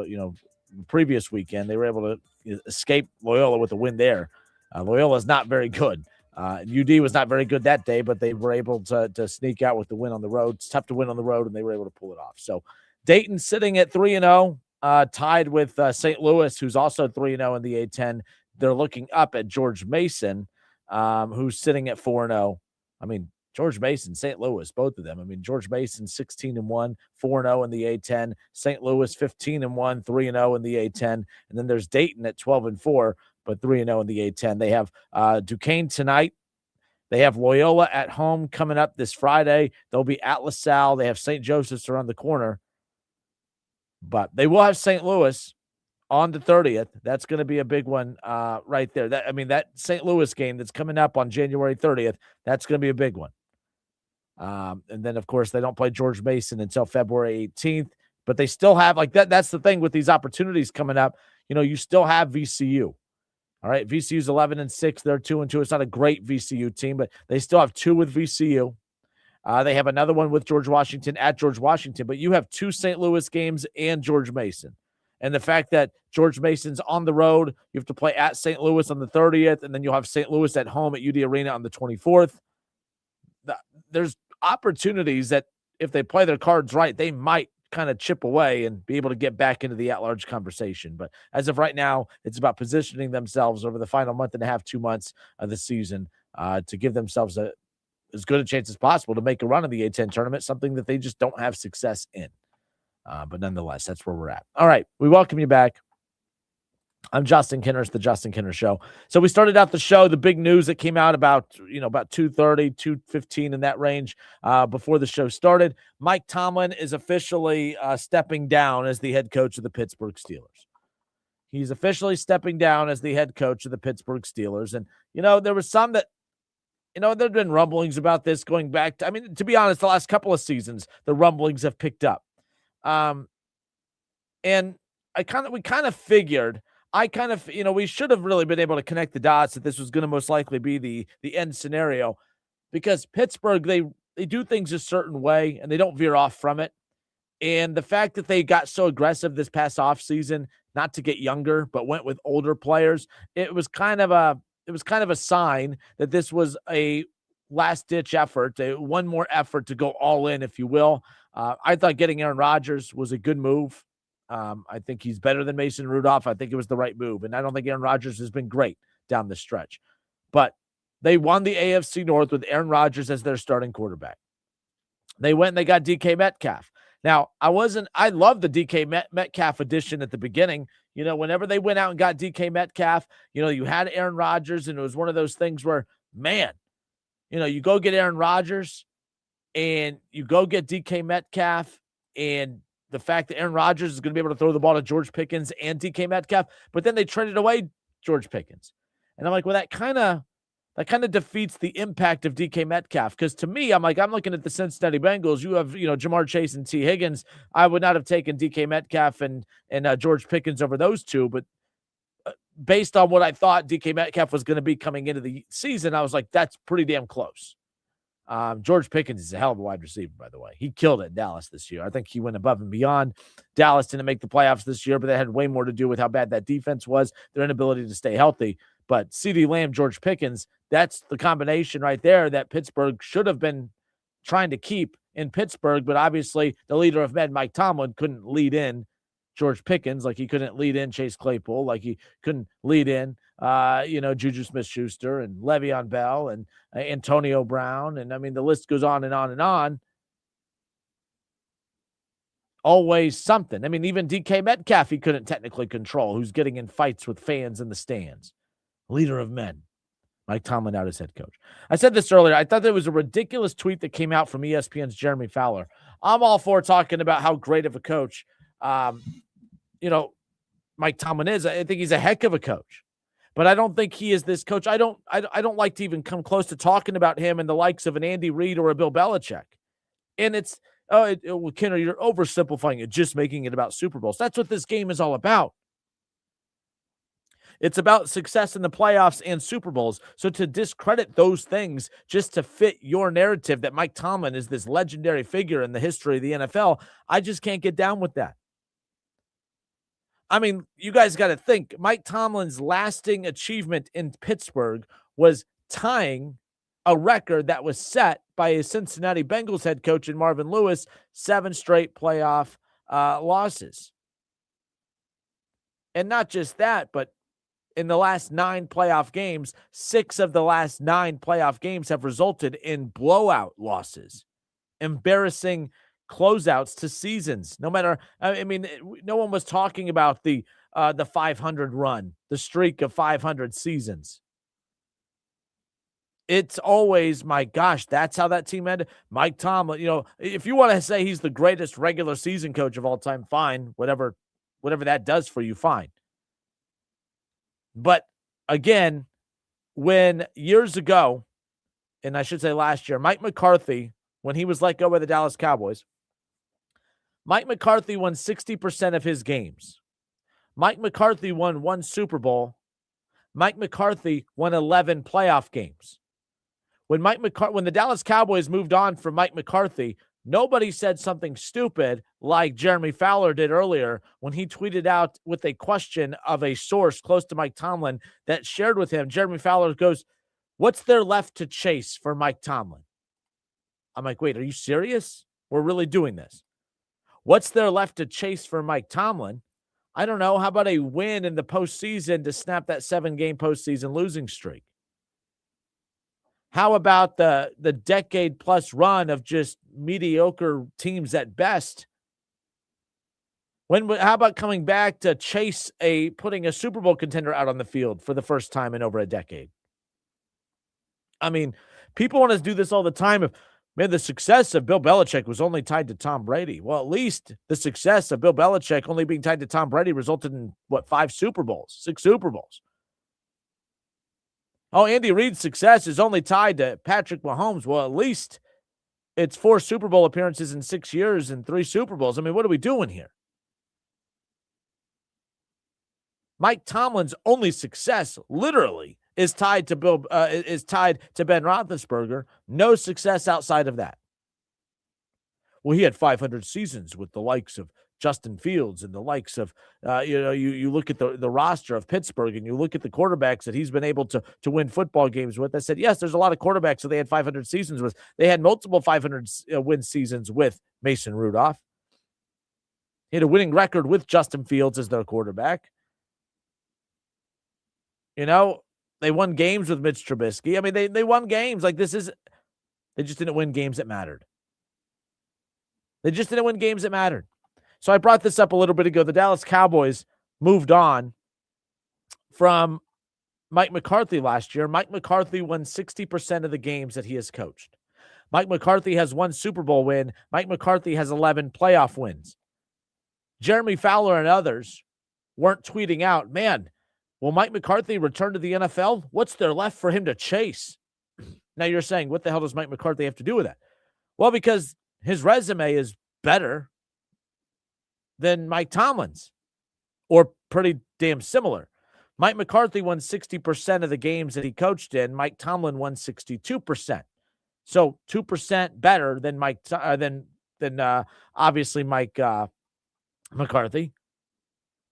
previous weekend. They were able to escape Loyola with a win there. Loyola is not very good. UD was not very good that day, but they were able to sneak out with the win on the road. It's tough to win on the road, and they were able to pull it off. So Dayton sitting at 3-0, tied with St. Louis, who's also 3-0 in the A-10. They're looking up at George Mason, who's sitting at 4-0. I mean, George Mason, St. Louis, both of them. I mean, George Mason 16-1, 4-0 in the A-10. St. Louis 15-1, 3-0 in the A-10. And then there's Dayton at 12-4, but 3-0 in the A-10. They have Duquesne tonight. They have Loyola at home coming up this Friday. They'll be at LaSalle. They have St. Joseph's around the corner. But they will have St. Louis on the 30th. That's going to be a big one right there. That St. Louis game that's coming up on January 30th, that's going to be a big one. And then, of course, they don't play George Mason until February 18th. But they still have, that's the thing with these opportunities coming up. You still have VCU. All right, VCU's 11-6. They're 2-2. It's not a great VCU team, but they still have 2 with VCU. They have another one with George Washington at George Washington, but you have 2 St. Louis games and George Mason. And the fact that George Mason's on the road, you have to play at St. Louis on the 30th, and then you'll have St. Louis at home at UD Arena on the 24th. There's opportunities that if they play their cards right, they might kind of chip away and be able to get back into the at-large conversation. But as of right now, it's about positioning themselves over the final month and a half, 2 months of the season to give themselves as good a chance as possible to make a run in the A-10 tournament, something that they just don't have success in. But nonetheless, that's where we're at. All right, we welcome you back. I'm Justin Kinner. It's the Justin Kinner Show. So we started out the show, the big news that came out about 2:30, 2:15 in that range before the show started. Mike Tomlin is officially stepping down as the head coach of the Pittsburgh Steelers. He's officially stepping down as the head coach of the Pittsburgh Steelers. And, there was some that, there have been rumblings about this going back to be honest, the last couple of seasons, the rumblings have picked up. And we kind of figured, we should have really been able to connect the dots that this was going to most likely be the end scenario, because Pittsburgh, they do things a certain way and they don't veer off from it. And the fact that they got so aggressive this past offseason, not to get younger, but went with older players, it was kind of a sign that this was a last-ditch effort, one more effort to go all in, if you will. I thought getting Aaron Rodgers was a good move. I think he's better than Mason Rudolph. I think it was the right move. And I don't think Aaron Rodgers has been great down the stretch. But they won the AFC North with Aaron Rodgers as their starting quarterback. They went and they got DK Metcalf. Now, I love the DK Metcalf addition at the beginning. Whenever they went out and got DK Metcalf, you had Aaron Rodgers, and it was one of those things where, man, you go get Aaron Rodgers and you go get DK Metcalf, and the fact that Aaron Rodgers is going to be able to throw the ball to George Pickens and DK Metcalf, but then they traded away George Pickens. And I'm like, well, that kind of defeats the impact of DK Metcalf. Because to me, I'm looking at the Cincinnati Bengals. You have, Jamar Chase and T. Higgins. I would not have taken DK Metcalf and George Pickens over those two. But based on what I thought DK Metcalf was going to be coming into the season, I was like, that's pretty damn close. George Pickens is a hell of a wide receiver, by the way. He killed it in Dallas this year. I think he went above and beyond. Dallas didn't make the playoffs this year, but that had way more to do with how bad that defense was, their inability to stay healthy. But CeeDee Lamb, George Pickens, that's the combination right there that Pittsburgh should have been trying to keep in Pittsburgh. But obviously, the leader of men, Mike Tomlin, couldn't lead in George Pickens like he couldn't lead in Chase Claypool, like he couldn't lead in Juju Smith-Schuster and Le'Veon Bell and Antonio Brown. And the list goes on and on and on. Always something. Even DK Metcalf, he couldn't technically control, who's getting in fights with fans in the stands. Leader of men, Mike Tomlin out as head coach. I said this earlier. I thought there was a ridiculous tweet that came out from ESPN's Jeremy Fowler. I'm all for talking about how great of a coach, Mike Tomlin is. I think he's a heck of a coach. But I don't think he is this coach. I don't like to even come close to talking about him and the likes of an Andy Reid or a Bill Belichick. And it's, Kenner, you're oversimplifying it, just making it about Super Bowls. That's what this game is all about. It's about success in the playoffs and Super Bowls. So to discredit those things just to fit your narrative that Mike Tomlin is this legendary figure in the history of the NFL, I just can't get down with that. I mean, you guys got to think, Mike Tomlin's lasting achievement in Pittsburgh was tying a record that was set by his Cincinnati Bengals head coach in Marvin Lewis, 7 straight playoff losses. And not just that, but in the last 9 playoff games, 6 of the last 9 playoff games have resulted in blowout losses, embarrassing closeouts to seasons. No matter, I mean, no one was talking about the 500 run, the streak of 500 seasons. It's always, my gosh, that's how that team ended. Mike Tomlin, you know, if you want to say he's the greatest regular season coach of all time, fine. Whatever that does for you, fine. But again, when years ago, and I should say last year, Mike McCarthy, when he was let go by the Dallas Cowboys, Mike McCarthy won 60% of his games. Mike McCarthy won 1 Super Bowl. Mike McCarthy won 11 playoff games. When the Dallas Cowboys moved on from Mike McCarthy, nobody said something stupid like Jeremy Fowler did earlier when he tweeted out with a question of a source close to Mike Tomlin that shared with him. Jeremy Fowler goes, "What's there left to chase for Mike Tomlin?" I'm like, wait, are you serious? We're really doing this? What's there left to chase for Mike Tomlin? I don't know. How about a win in the postseason to snap that 7-game postseason losing streak? How about the decade-plus run of just mediocre teams at best? How about coming back to chase putting a Super Bowl contender out on the field for the first time in over a decade? I mean, people want to do this all the time. Man, the success of Bill Belichick was only tied to Tom Brady. Well, at least the success of Bill Belichick only being tied to Tom Brady resulted in, 5 Super Bowls, 6 Super Bowls. Oh, Andy Reid's success is only tied to Patrick Mahomes. Well, at least it's 4 Super Bowl appearances in 6 years and 3 Super Bowls. I mean, what are we doing here? Mike Tomlin's only success, literally, is tied to Ben Roethlisberger. No success outside of that. Well, he had 500 seasons with the likes of Justin Fields and the likes of, you look at the roster of Pittsburgh and you look at the quarterbacks that he's been able to win football games with. I said, yes, there's a lot of quarterbacks that they had 500 seasons with. They had multiple 500 win seasons with Mason Rudolph. He had a winning record with Justin Fields as their quarterback. You know, they won games with Mitch Trubisky. I mean, they won games. They just didn't win games that mattered. So I brought this up a little bit ago. The Dallas Cowboys moved on from Mike McCarthy last year. Mike McCarthy won 60% of the games that he has coached. Mike McCarthy has 1 Super Bowl win. Mike McCarthy has 11 playoff wins. Jeremy Fowler and others weren't tweeting out, man, will Mike McCarthy return to the NFL? What's there left for him to chase? Now you're saying, what the hell does Mike McCarthy have to do with that? Well, because his resume is better than Mike Tomlin's, or pretty damn similar. Mike McCarthy won 60% of the games that he coached in. Mike Tomlin won 62%. So 2% better than obviously Mike McCarthy.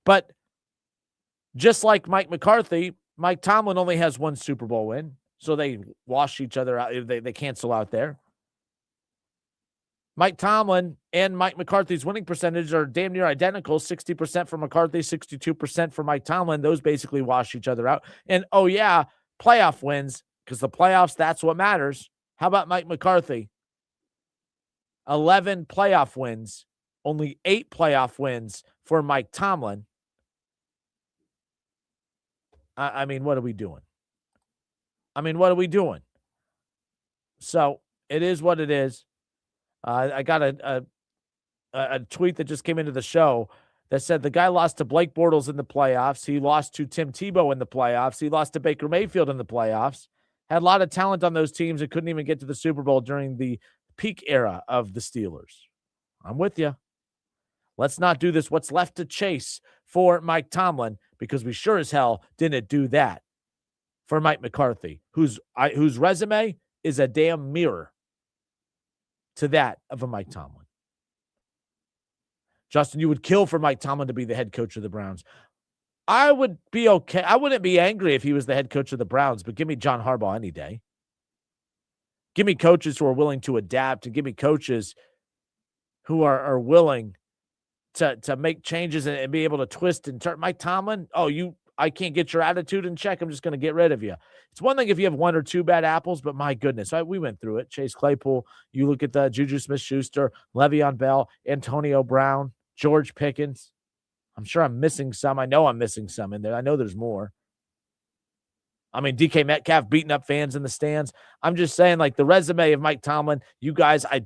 But just like Mike McCarthy, Mike Tomlin only has 1 Super Bowl win. So they wash each other out. They cancel out there. Mike Tomlin and Mike McCarthy's winning percentage are damn near identical, 60% for McCarthy, 62% for Mike Tomlin. Those basically wash each other out. And, oh, yeah, playoff wins, because the playoffs, that's what matters. How about Mike McCarthy? 11 playoff wins, only 8 playoff wins for Mike Tomlin. I mean, what are we doing? So it is what it is. I got a tweet that just came into the show that said the guy lost to Blake Bortles in the playoffs. He lost to Tim Tebow in the playoffs. He lost to Baker Mayfield in the playoffs. Had a lot of talent on those teams and couldn't even get to the Super Bowl during the peak era of the Steelers. I'm with you. Let's not do this. What's left to chase for Mike Tomlin? because we sure as hell didn't do that for Mike McCarthy, whose resume is a damn mirror to that of a Mike Tomlin. Justin, you would kill for Mike Tomlin to be the head coach of the Browns. I would be okay. I wouldn't be angry if he was the head coach of the Browns, but give me John Harbaugh any day. Give me coaches who are willing to adapt, and give me coaches who are willing to make changes and be able to twist and turn. Mike Tomlin, I can't get your attitude in check. I'm just going to get rid of you. It's one thing if you have one or two bad apples, but my goodness, we went through it. Chase Claypool, you look at the Juju Smith-Schuster, Le'Veon Bell, Antonio Brown, George Pickens. I'm sure I'm missing some. I know I'm missing some in there. I know there's more. I mean, DK Metcalf beating up fans in the stands. I'm just saying, like, the resume of Mike Tomlin, you guys, I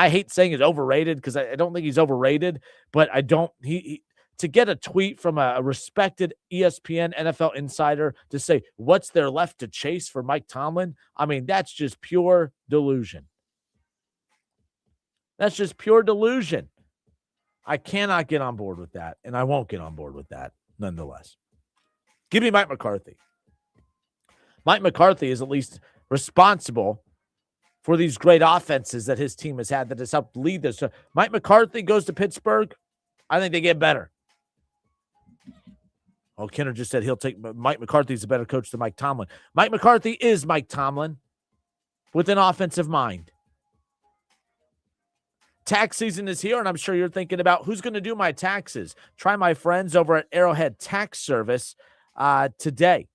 hate saying it's overrated because I don't think he's overrated, but to get a tweet from a respected ESPN NFL insider to say, what's there left to chase for Mike Tomlin? I mean, that's just pure delusion. That's just pure delusion. I cannot get on board with that, and I won't get on board with that nonetheless. Give me Mike McCarthy. Mike McCarthy is at least responsible for these great offenses that his team has had that has helped lead this. So Mike McCarthy goes to Pittsburgh. I think they get better. Oh, Kenner just said he'll take Mike McCarthy's a better coach than Mike Tomlin. Mike McCarthy is Mike Tomlin with an offensive mind. Tax season is here, and I'm sure you're thinking about who's going to do my taxes. Try my friends over at Arrowhead Tax Service today.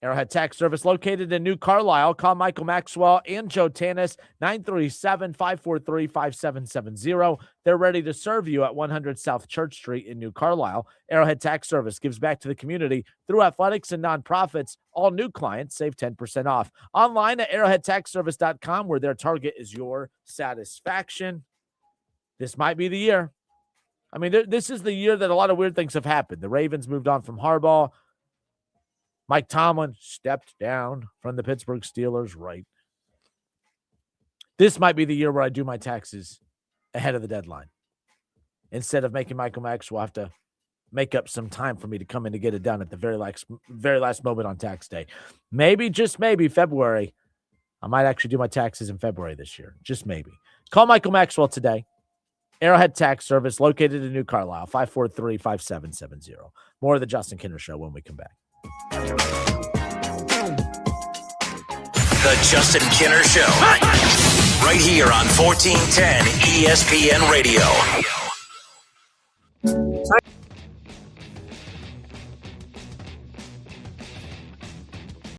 Arrowhead Tax Service located in New Carlisle. Call Michael Maxwell and Joe Tanis, 937-543-5770. They're ready to serve you at 100 South Church Street in New Carlisle. Arrowhead Tax Service gives back to the community through athletics and nonprofits. All new clients save 10% off. Online at arrowheadtaxservice.com, where their target is your satisfaction. This might be the year. I mean, this is the year that a lot of weird things have happened. The Ravens moved on from Harbaugh. Mike Tomlin stepped down from the Pittsburgh Steelers, right? This might be the year where I do my taxes ahead of the deadline. Instead of making Michael Maxwell have to make up some time for me to come in to get it done at the very last moment on tax day. Maybe, just maybe, February. I might actually do my taxes in February this year. Just maybe. Call Michael Maxwell today. Arrowhead Tax Service, located in New Carlisle, 543-5770. More of the Justin Kinner Show when we come back. The Justin Kinner Show. Right here on 1410 ESPN Radio.